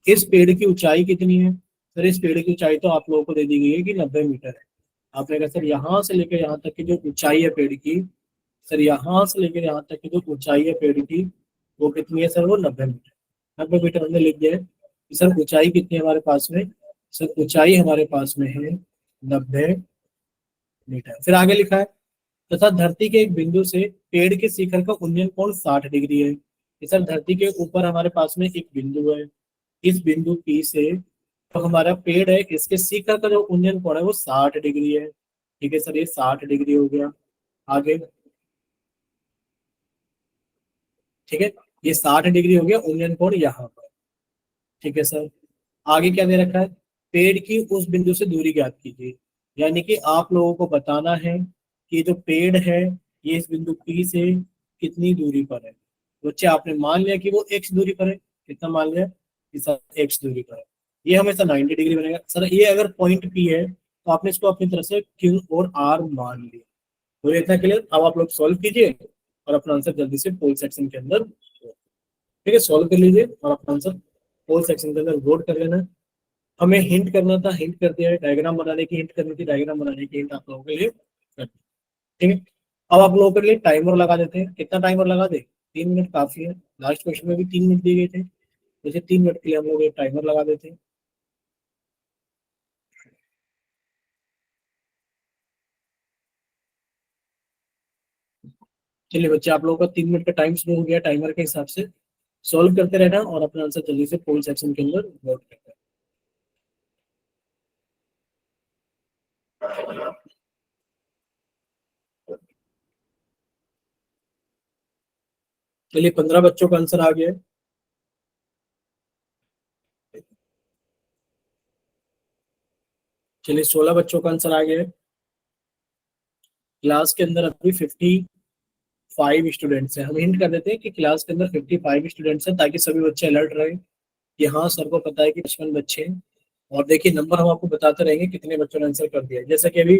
इस पेड़ की ऊंचाई कितनी है? सर इस पेड़ की ऊंचाई तो आप लोगों को दे दी गई है कि 90 मीटर है। आपने कहा सर यहाँ से लेकर यहाँ तक की जो ऊंचाई है पेड़ की, सर यहाँ से लेकर यहाँ तक की जो ऊंचाई है पेड़ की, वो कितनी है सर? वो 90 मीटर। 90 मीटर हमने लिख दिया है। सर ऊंचाई कितनी है हमारे पास में? सर ऊंचाई हमारे पास में है 90 मीटर। फिर आगे लिखा है तथा धरती के एक बिंदु से पेड़ के शिखर का उन्नयन कोण 60 डिग्री है। कि सर धरती के ऊपर हमारे पास में एक बिंदु है, इस बिंदु P से तो हमारा पेड़ है, इसके शिखर का जो उन्नयन कोण है वो 60 डिग्री है। ठीक है सर, ये 60 डिग्री हो गया। आगे, ठीक है, ये 60 डिग्री हो गया उन्नयन कोण यहाँ पर। ठीक है सर, आगे क्या दे रखा है? पेड़ की उस बिंदु से दूरी ज्ञात कीजिए। यानी कि आप लोगों को बताना है कि जो पेड़ है ये इस बिंदु P से कितनी दूरी पर है। बच्चे आपने मान लिया कि वो x दूरी पर है। कितना मान लिया? कि सर x दूरी पर है। ये हमेशा 90 डिग्री बनेगा। सर ये अगर पॉइंट P है तो आपने इसको अपनी तरफ से Q और R मान लिया। तो ये इतना क्लियर। अब आप लोग सॉल्व कीजिए और अपना आंसर जल्दी से पोल सेक्शन के अंदर, ठीक है, सॉल्व कर लीजिए और अपना आंसर पोल सेक्शन के अंदर वोट कर लेना। हमें हिंट करना था, हिंट कर दिया है। डायग्राम बनाने की हिंट करनी थी, डायग्राम बनाने की हिंट आप लोगों के लिए कर दी। ठीक है, अब आप लोगों के लिए टाइमर लगा देते हैं। कितना टाइमर लगा दे? 3 मिनट काफी है। लास्ट क्वेश्चन में भी 3 मिनट दिए गए थे, जैसे 3 मिनट के लिए हम लोग एक टाइमर लगा देते हैं। चलिए बच्चे, आप लोगों का 3 मिनट का टाइम शुरू हो गया। टाइमर के हिसाब से सॉल्व करते रहना और अपना आंसर जल्दी से पोल सेक्शन के अंदर वोट करते हैं। चलिए 15 बच्चों का आंसर आ गया है। चलिए 16 बच्चों का आंसर आ गया है। क्लास के अंदर अभी 55 स्टूडेंट्स हैं। हम हिंट कर देते हैं कि क्लास के अंदर 55 स्टूडेंट्स हैं, ताकि सभी बच्चे अलर्ट रहे कि हाँ सर को पता है कि 55 बच्चे हैं। और देखिए नंबर हम आपको बताते रहेंगे कितने बच्चों ने आंसर कर दिया है। जैसे कि अभी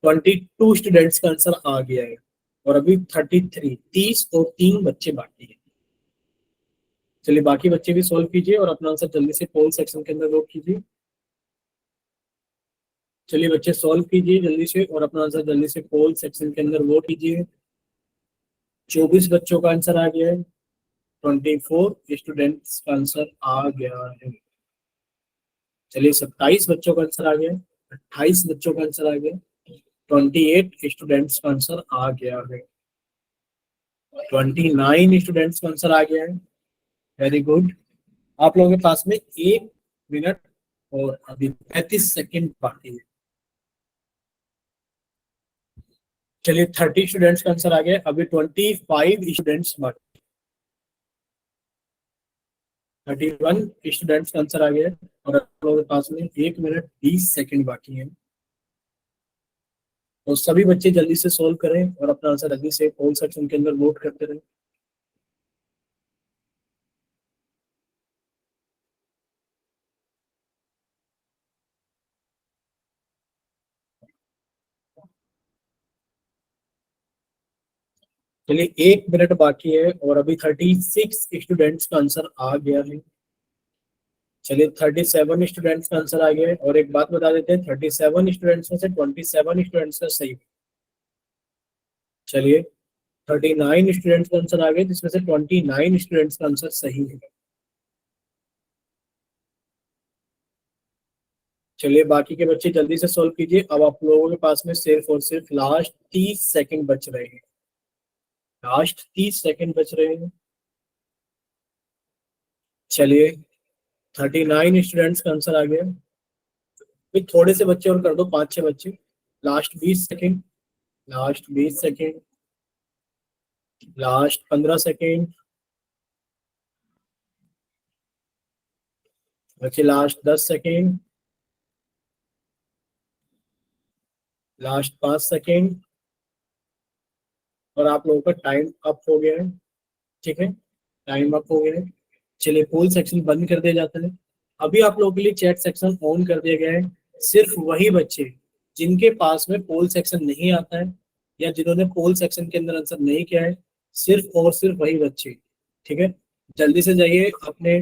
22 स्टूडेंट्स का आंसर आ गया है और अभी 30 और 3 बच्चे बाकी हैं। चलिए बाकी बच्चे भी सॉल्व कीजिए और अपना आंसर जल्दी से पोल सेक्शन के अंदर वोट कीजिए। चलिए बच्चे सॉल्व कीजिए जल्दी से और अपना आंसर जल्दी से पोल सेक्शन के अंदर वोट कीजिए। 24 बच्चों का आंसर आ गया है। 24 स्टूडेंट्स का आंसर आ गया है। चलिए 27 बच्चों का आंसर आ गया है। 28 बच्चों का आंसर आ गया। 28 स्टूडेंट्स का आंसर आ गया है। 29 स्टूडेंट्स का आंसर आ गया है। Very good. आप लोगों के पास में 1 मिनट और अभी 35 सेकेंड बाकी है। चलिए 30 स्टूडेंट्स का आंसर आ गया। अभी 25 स्टूडेंट्स बाकी। 31 स्टूडेंट्स का आंसर आ गया है और आप लोगों के पास में 1 मिनट 20 सेकेंड बाकी है। तो सभी बच्चे जल्दी से सोल्व करें और अपना आंसर जल्दी से पोल सेक्शन के अंदर वोट करते रहें। चलिए 1 मिनट बाकी है और अभी 36 स्टूडेंट्स का आंसर आ गया है। चलिए 37 स्टूडेंट्स का आंसर आ गया है और एक बात बता देते हैं, 37 स्टूडेंट्स में से 27 स्टूडेंट्स का सही। चलिए 39 स्टूडेंट्स का आंसर आ गया, जिसमें से 29 स्टूडेंट्स का आंसर सही है। चलिए बाकी के बच्चे जल्दी से सॉल्व कीजिए। अब आप लोगों के पास में सिर्फ और सिर्फ लास्ट 30 सेकंड बच रहे हैं। लास्ट 30 सेकंड बच रहे हैं। चलिए 39 स्टूडेंट्स का आंसर आ गया। फिर थोड़े से बच्चे और कर दो, 5-6 बच्चे। Last 20 second. Last 20 second. Last 15 second. बच्चे लास्ट 10 सेकंड। Last 5 second. और आप लोगों का टाइम अप हो गया है। ठीक है, टाइम अप हो गया है। चलिए पोल सेक्शन बंद कर दिया जाता है। अभी आप लोगों के लिए चैट सेक्शन ऑन कर दिया गया है। सिर्फ वही बच्चे जिनके पास में पोल सेक्शन नहीं आता है या जिन्होंने पोल सेक्शन के अंदर आंसर नहीं किया है, सिर्फ और सिर्फ वही बच्चे, ठीक है, जल्दी से जाइए अपने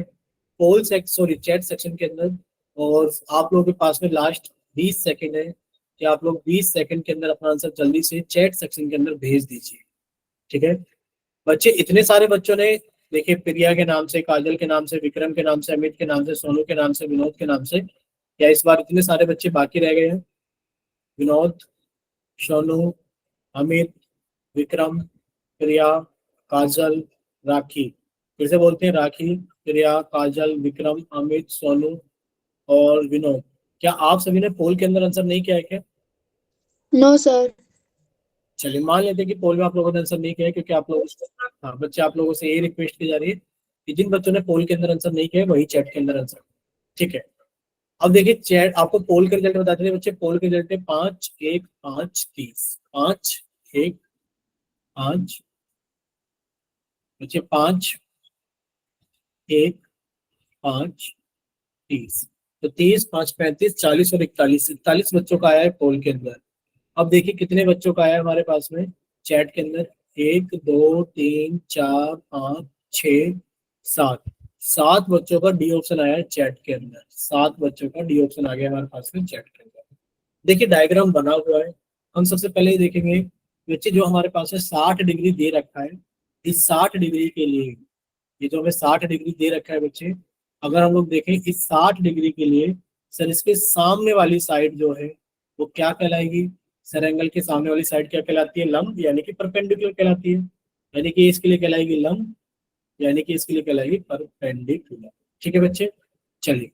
पोल सेक्शन, सॉरी चैट सेक्शन के अंदर। और आप लोगों के पास में लास्ट 20 सेकंड है कि आप लोग 20 सेकंड के अंदर अपना आंसर जल्दी से चैट सेक्शन के अंदर भेज दीजिए, ठीक है। बच्चे इतने सारे बच्चों ने, देखिए प्रिया के नाम से, काजल के नाम से, विक्रम के नाम से, अमित के नाम से, सोनू के नाम से, विनोद के नाम से, क्या इस बार इतने सारे बच्चे बाकी रह गए हैं? विनोद, सोनू, अमित, विक्रम, प्रिया, काजल, राखी। फिर से बोलते हैं, राखी, प्रिया, काजल, विक्रम, अमित, सोनू और विनोद। क्या आप सभी ने पोल के अंदर आंसर नहीं किया है क्या? No sir. चलिए मान लेते हैं कि पोल में आप लोगों ने आंसर नहीं किया है, क्योंकि आप लोगों से, हाँ बच्चे, आप लोगों से यही रिक्वेस्ट की जा रही है कि जिन बच्चों ने पोल के अंदर आंसर नहीं किया है वही चैट के अंदर आंसर, ठीक है। अब देखिए चैट आपको पोल के रिजल्ट बताते हैं बच्चे। पोल के रिजल्ट है 5-1-5-30, 5-1-5 बच्चे, 5-1-5-30, तो 30, 5, 35, 40 और 41, 41 बच्चों का आया है पोल के अंदर। अब देखिए कितने बच्चों का आया है हमारे पास में चैट के अंदर, 1, 2, 3, 4, 5, 6, 7, 7 बच्चों का डी ऑप्शन आया है चैट के अंदर। 7 बच्चों का डी ऑप्शन आ गया हमारे पास में चैट के अंदर। देखिए डायग्राम बना हुआ है। हम सबसे पहले ही देखेंगे बच्चे, जो हमारे पास में 60 डिग्री दे रखा है, इस 60 डिग्री के लिए, ये जो हमें 60 डिग्री दे रखा है बच्चे, अगर हम लोग देखें इस 60 डिग्री के लिए, सर इसके सामने वाली साइड जो है वो क्या कहलाएगी? सर एंगल के सामने वाली साइड क्या कहलाती है? लंब, यानी कि परपेंडिकुलर कहलाती है। यानी कि इसके लिए कहलाएगी लंब, यानी कि इसके लिए कहलाएगी परपेंडिकुलर, ठीक है बच्चे। चलिए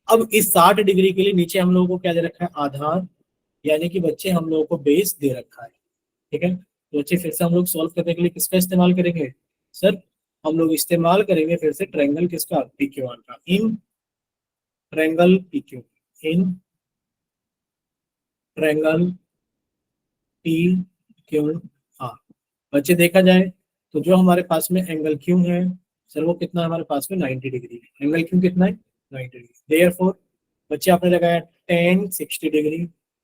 अब इस 60 डिग्री के लिए नीचे हम लोगों को क्या दे रखा है? आधार, यानी कि बच्चे हम लोगों को बेस दे रखा है, ठीक है। तो बच्चे फिर से हम लोग सॉल्व करने के लिए किसका इस्तेमाल करेंगे? सर हम लोग इस्तेमाल करेंगे फिर से ट्रायंगल किसका? PQR का। In triangle PQ, in triangle PQR। बच्चे देखा जाए तो जो हमारे पास में एंगल क्यू है, सर वो कितना है हमारे पास में? 90 डिग्री। एंगल क्यू कितना है? 90 डिग्री। देयरफॉर बच्चे आपने लगाया tan 60 डिग्री,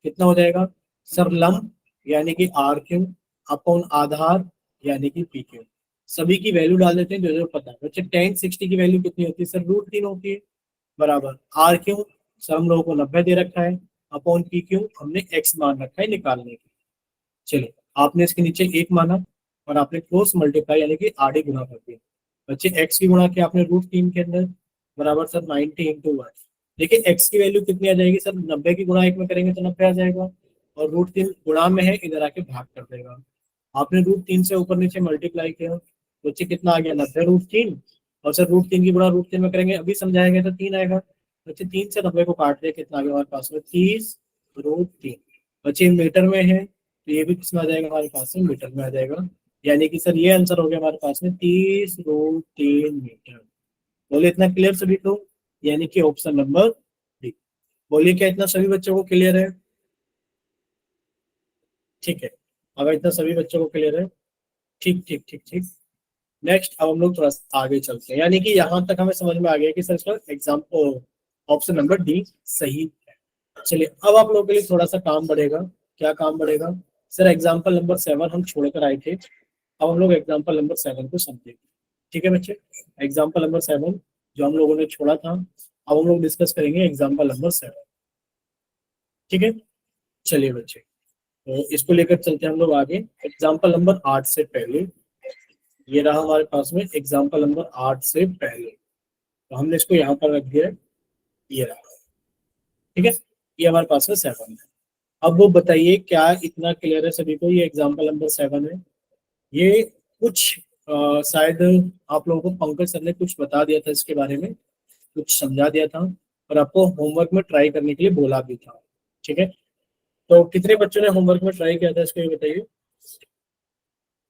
कितना हो जाएगा? सर लंब, यानी कि RQ अपॉन आधार, यानी कि PQ। सभी की वैल्यू डाल देते हैं जो जो पता है बच्चे। tan 60 की वैल्यू कितनी होती है? सर √3 होती है, बराबर RQ, सर हम लोगों को 90 दे रखा है, अपॉन PQ हमने x मान रखा है निकालने के लिए। चलिए आपने इसके नीचे 1 माना और आपने क्रॉस मल्टीप्लाई, यानी कि आड़े गुणा कर दिया। बच्चे x की गुणा किया आपने √3 के अंदर, बराबर सर 90 × 1। देखिए x की वैल्यू कितनी आ जाएगी? सर 90 की गुणा 1 में करेंगे तो 90 आ जाएगा, और √3 गुणा में है, इधर आके भाग कर देगा। आपने √3 से ऊपर नीचे मल्टीप्लाई किया, बच्चे कितना आ गया? 90 √3, और सर √3 की गुणा √3 में करेंगे, अभी समझाएंगे तो 3 आएगा। बच्चे 3 से 90 को काट दिया, कितना आ गया हमारे पास में? 30 √3। बच्चे मीटर में है तो ये भी किसमें आ जाएगा हमारे पास में? मीटर में आ जाएगा। यानी कि सर ये आंसर हो गया हमारे पास में 30 √3 मीटर। बोले इतना क्लियर सभी को? यानी कि ऑप्शन नंबर डी। बोलिए क्या इतना सभी बच्चों को क्लियर है? ठीक है, अगर इतना सभी बच्चों को क्लियर है, ठीक ठीक ठीक ठीक। नेक्स्ट अब हम लोग थोड़ा सा आगे चलते हैं, यानी कि यहाँ तक हमें समझ में आ गया कि सर इसका एग्जाम्पल ऑप्शन नंबर डी सही है। चलिए अब आप लोगों के लिए थोड़ा सा काम बढ़ेगा। क्या काम बढ़ेगा? सर एग्जाम्पल नंबर 7 हम छोड़ कर आए थे, अब हम लोग एग्जाम्पल नंबर 7 को समझेंगे, ठीक है बच्चे। एग्जाम्पल नंबर 7 जो हम लोगों ने छोड़ा था, अब हम लोग डिस्कस करेंगे एग्जाम्पल नंबर 7, ठीक है। चलिए बच्चे, तो इसको लेकर चलते हैं हम लोग आगे। एग्जाम्पल नंबर 8 से पहले, ये रहा हमारे पास में एग्जाम्पल नंबर 8 से पहले, तो हमने इसको यहाँ पर रख दिया है, ये रहा, ठीक है। ये हमारे पास में 7 है। अब वो बताइए क्या इतना क्लियर है सभी को? ये एग्जाम्पल नंबर 7 है। ये कुछ शायद आप लोगों को पंकज सर ने कुछ बता दिया था इसके बारे में, कुछ समझा दिया था, और आपको होमवर्क में ट्राई करने के लिए बोला भी था, ठीक है। तो कितने बच्चों ने होमवर्क में ट्राई किया था इसको, ये बताइए।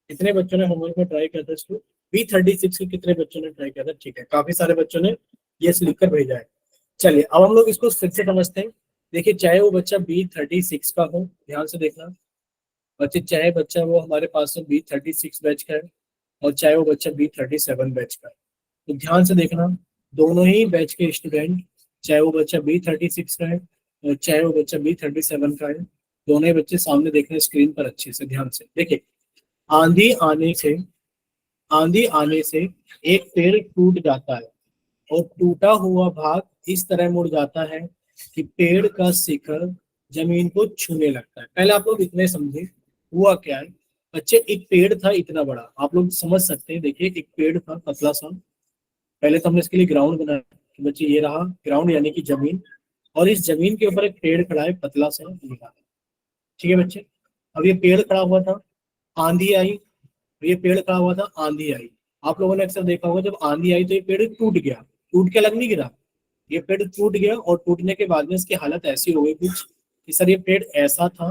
कितने बच्चों ने होमवर्क में ट्राई किया था इसको? B36 के कितने बच्चों ने ट्राई किया था? ठीक है, काफी सारे बच्चों ने ये लिखकर भेजा है। चलिए अब हम लोग इसको फिर से समझते हैं। देखिए चाहे वो बच्चा B36 का हो, ध्यान से देखना बच्चे, चाहे बच्चा वो हमारे पास में B36 बैच का है और चाहे वो बच्चा B37 बैच का है, तो ध्यान से देखना, दोनों ही बैच के स्टूडेंट चाहे वो बच्चा B36 का है, चाहे वो बच्चा B37 का है, दोनों ही बच्चे सामने देख रहे हैं स्क्रीन पर अच्छे से ध्यान से देखिए। आंधी आने से आंधी आने से एक पेड़ टूट जाता है और टूटा हुआ भाग इस तरह मुड़ जाता है कि पेड़ का शिखर जमीन को छूने लगता है। पहले आप लोग इतने समझे हुआ क्या है बच्चे। एक पेड़ था इतना बड़ा, आप लोग समझ सकते हैं। देखिए एक पेड़ था पतला सा। पहले तो हमने इसके लिए ग्राउंड बनाया कि बच्चे ये रहा ग्राउंड यानी कि जमीन, और इस जमीन के ऊपर एक पेड़ खड़ा है पतला सा ये रहा। ठीक है बच्चे, अब ये पेड़ खड़ा हुआ था, आंधी आई, ये पेड़ खड़ा हुआ था, आंधी आई। आप लोगों ने अक्सर देखा होगा जब आंधी आई तो ये पेड़ टूट गया, टूट के अलग नहीं गिरा, ये पेड़ टूट गया और टूटने के बाद में इसकी हालत ऐसी हो गई कुछ कि सर ये पेड़ ऐसा था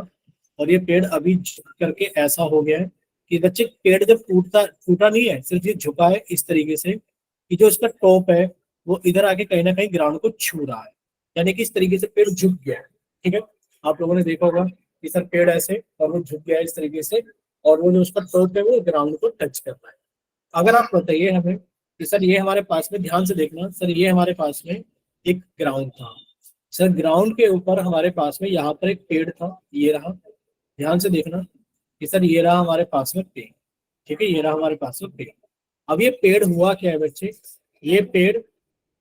और ये पेड़ अभी झुक करके ऐसा हो गया है कि बच्चे पेड़ जब टूटता टूटा नहीं है, सिर्फ ये झुका है इस तरीके से कि जो इसका टॉप है वो इधर आके कहीं ना कहीं ग्राउंड को छू रहा है, यानी कि इस तरीके से पेड़ झुक गया है। ठीक है, आप लोगों ने देखा होगा कि सर पेड़ ऐसे और वो झुक गया है इस तरीके से, और वो जो उसका टॉप है वो ग्राउंड को टच कर रहा है। अगर आप बताइए हमें कि सर ये हमारे पास में, ध्यान से देखना सर, ये हमारे पास में एक ग्राउंड था सर, ग्राउंड के ऊपर हमारे पास में यहाँ पर एक पेड़ था, ये रहा। ध्यान से देखना कि सर ये रहा हमारे पास में पेड़। ठीक है, ये रहा हमारे पास में पेड़। अब ये पेड़ हुआ क्या है बच्चे, ये पेड़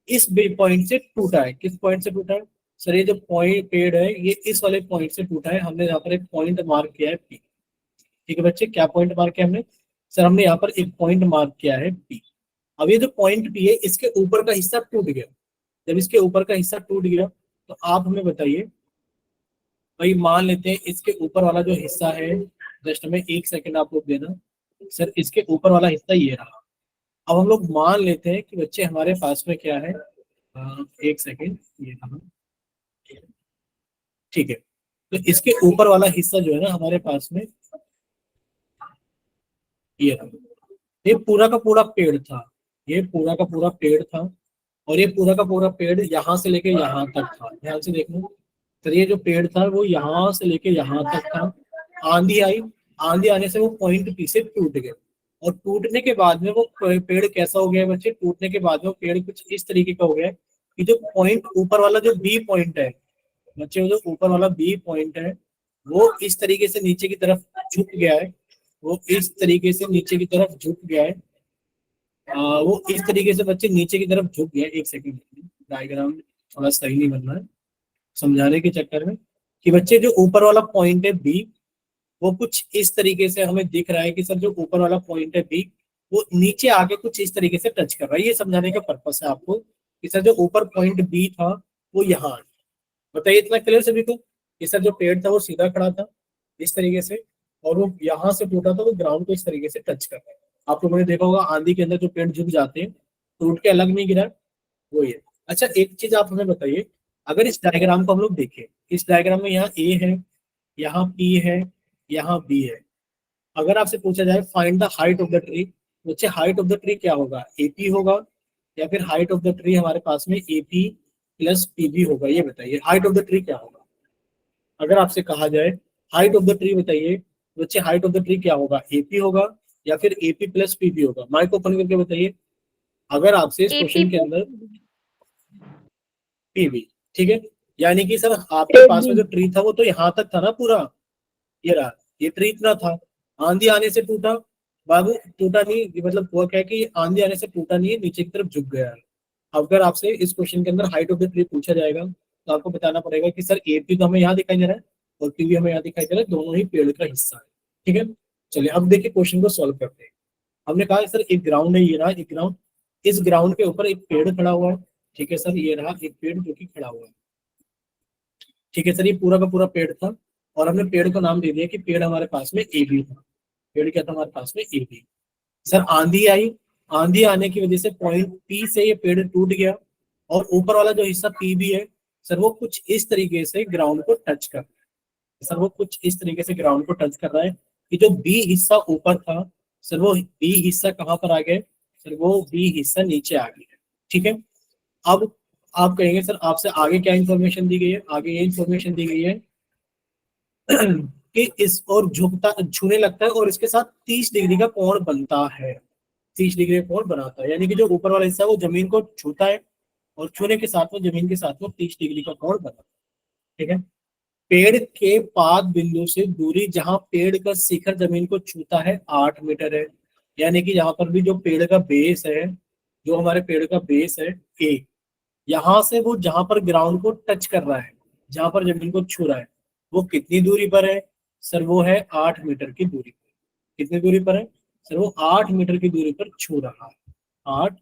इस पॉइंट से टूटा है। किस पॉइंट से टूटा है सर, ये जो पॉइंट पेड़ है ये इस वाले पॉइंट से टूटा है। हमने यहाँ पर एक पॉइंट मार्क किया है पी। ठीक है बच्चे, क्या पॉइंट मार्क किया हमने सर, हमने यहाँ पर एक पॉइंट मार्क किया है पी। अब ये जो पॉइंट पी है इसके ऊपर का हिस्सा टूट गया। जब इसके ऊपर का हिस्सा टूट गया तो आप हमें बताइए भाई, मान लेते हैं इसके ऊपर वाला जो हिस्सा है, जस्ट हमें एक सेकंड आप लोग देना सर, इसके ऊपर वाला हिस्सा ये रहा। अब हम लोग मान लेते हैं कि बच्चे हमारे पास में क्या है, एक सेकंड ये रहा। ठीक है, तो इसके ऊपर वाला हिस्सा जो है ना हमारे पास में ये रहा। ये पूरा का पूरा पेड़ था, ये पूरा का पूरा पेड़ था, और ये पूरा का पूरा पेड़ यहाँ से लेके यहाँ तक था। ध्यान से देखना, तो ये जो पेड़ था वो यहाँ से लेके यहाँ तक था। आंधी आई, आंधी आने से वो पॉइंट पी से टूट गए, और टूटने के बाद में वो पेड़ कैसा हो गया बच्चे, टूटने के बाद में वो पेड़ कुछ इस तरीके का हो गया कि जो पॉइंट ऊपर वाला जो बी पॉइंट है बच्चे, जो ऊपर वाला बी पॉइंट है वो इस तरीके से नीचे की तरफ झुक गया है। वो इस तरीके से नीचे की तरफ झुक गया है। वो इस तरीके से बच्चे नीचे की तरफ झुक गया। एक सेकंड, डायग्राम थोड़ा सही नहीं बन रहा है समझाने के चक्कर में, कि बच्चे जो ऊपर वाला पॉइंट है बी वो कुछ इस तरीके से हमें दिख रहा है कि सर जो ऊपर वाला पॉइंट है बी वो नीचे आके कुछ इस तरीके से टच कर रहा है। ये समझाने का पर्पस है आपको कि सर जो ऊपर पॉइंट बी था वो यहाँ। बताइए इतना क्लियर सभी को कि सर जो पेड़ था वो सीधा खड़ा था इस तरीके से, और वो यहाँ से टूटा था वो ग्राउंड को इस तरीके से टच कर रहा है। आप लोगों ने देखा होगा आंधी के अंदर जो पेड़ झुक जाते हैं, टूट के अलग नहीं गिरा, वो ये। अच्छा एक चीज आप हमें बताइए, अगर इस डायग्राम को हम लोग देखें, इस डायग्राम में यहाँ ए है, यहाँ पी है, यहाँ बी है। अगर आपसे पूछा जाए find the height of the tree, बच्चे हाइट ऑफ द ट्री क्या होगा, एपी होगा या फिर हाइट ऑफ द ट्री हमारे पास में एपी प्लस पीबी होगा। ये बताइए हाइट ऑफ द ट्री क्या होगा। अगर आपसे कहा जाए हाइट ऑफ द ट्री बताइए बच्चे, हाइट ऑफ द ट्री क्या होगा, एपी होगा या फिर एपी प्लस पीबी होगा। माइक ओपन करके बताइए अगर आपसे इस क्वेश्चन के अंदर पीबी। ठीक है, यानी कि सर आपके पास में जो ट्री था वो तो यहाँ तक था ना पूरा, ये रहा, ये ट्री इतना था, आंधी आने से टूटा बाबू, टूटा नहीं, ये मतलब हुआ क्या है कि आंधी आने से टूटा नहीं है, नीचे की तरफ झुक गया है। अगर आपसे इस क्वेश्चन के अंदर हाइट ऑफ द ट्री पूछा जाएगा तो आपको बताना पड़ेगा कि सर एपी तो हमें यहाँ दिखाई दे रहा है और पीबी हमें यहाँ दिखाई दे रहा है, दोनों ही पेड़ का हिस्सा है। ठीक है, चलिए अब देखिए क्वेश्चन को सॉल्व करते हैं। हमने कहा सर एक ग्राउंड है, ये रहा एक ग्राउंड, इस ग्राउंड के ऊपर एक पेड़ खड़ा हुआ है। ठीक है सर, ये रहा एक पेड़ जो कि खड़ा हुआ है। ठीक है सर, ये पूरा का पूरा पेड़ था और हमने पेड़ को नाम दे दिया कि पेड़ हमारे पास में ए बी था। पेड़ क्या था हमारे पास में, ए बी। सर आंधी आई, आंधी आने की वजह से पॉइंट पी से ये पेड़ टूट गया, और ऊपर वाला जो हिस्सा पी बी है सर वो कुछ इस तरीके से ग्राउंड को टच कर रहा है। सर वो कुछ इस तरीके से ग्राउंड को टच कर रहा है कि जो बी हिस्सा ऊपर था सर वो बी हिस्सा कहाँ पर आ गया सर, वो बी हिस्सा नीचे आ गया। ठीक है, अब आप कहेंगे सर आपसे आगे क्या इंफॉर्मेशन दी गई है, आगे ये इंफॉर्मेशन दी गई है कि इस और झुकता छूने लगता है और इसके साथ 30 डिग्री का कोण बनता है, 30 डिग्री का कोण बनाता है। यानी कि जो ऊपर वाला हिस्सा है वो जमीन को छूता है और छूने के साथ में जमीन के साथ में 30 डिग्री का कोण बना। ठीक है, पेड़ के पाद बिंदु से दूरी जहां पेड़ का शिखर जमीन को छूता है 8 मीटर है। यानी कि यहाँ पर भी जो पेड़ का बेस है, जो हमारे पेड़ का बेस है ए, यहां से वो जहां पर ग्राउंड को टच कर रहा है, जहां पर जमीन को छू रहा है, वो कितनी दूरी पर है? सर वो है 8 मीटर की दूरी पर। कितनी दूरी पर है? सर वो 8 मीटर की दूरी पर छू रहा है, 8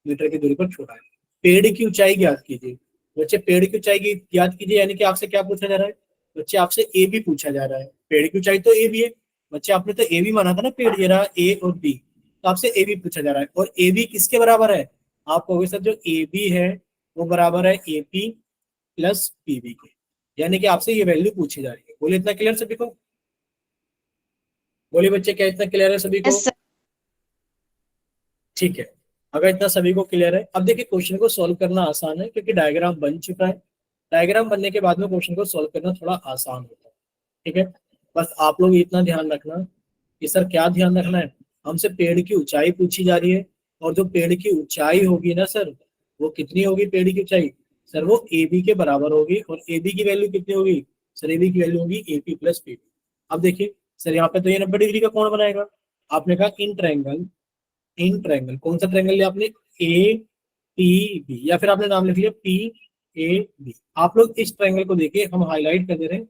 मीटर की दूरी पर छू रहा है। पेड़ की ऊंचाई ज्ञात कीजिए। बच्चे पेड़ की ऊंचाई ज्ञात कीजिए, यानी कि आपसे क्या पूछा जा रहा है? बच्चे आपसे ए बी पूछा जा रहा है। पेड़ की ऊंचाई तो ए बी है बच्चे, आपने तो ए बी माना था ना, पेड़ ये रहा ए और बी, तो आपसे ए बी पूछा जा रहा है। और ए बी किसके बराबर है? आप कहोगे सर जो ए बी है वो बराबर है A P plus P B के, यानी कि आपसे ये वैल्यू पूछी जा रही है। बोलिए इतना क्लियर सभी को? बोलिए बच्चे क्या इतना क्लियर है सभी को? Yes, sir. ठीक है, अगर इतना सभी को क्लियर है, अब देखिए क्वेश्चन को सॉल्व करना आसान है क्योंकि डायग्राम बन चुका है। डायग्राम बनने के बाद में क्वेश्चन को सॉल्व करना थोड़ा आसान होता है। ठीक है, बस आप लोग इतना ध्यान रखना कि सर क्या ध्यान रखना है, हमसे पेड़ की ऊंचाई पूछी जा रही है, और जो पेड़ की ऊंचाई होगी ना सर, वो कितनी होगी पेड़ की ऊंचाई? सर वो ए बी के बराबर होगी, और ए बी की वैल्यू कितनी होगी? सर ए बी की वैल्यू होगी A P plus P B. अब देखिए सर यहाँ पे तो ये 90 डिग्री का कोण बनाएगा। आपने कहा इन ट्रायंगल, कौन सा ट्रायंगल लिया आपने? ए पी बी, या फिर आपने नाम लिख लिया पी ए बी। आप लोग इस ट्रायंगल को देखिए, हम हाईलाइट कर दे रहे हैं।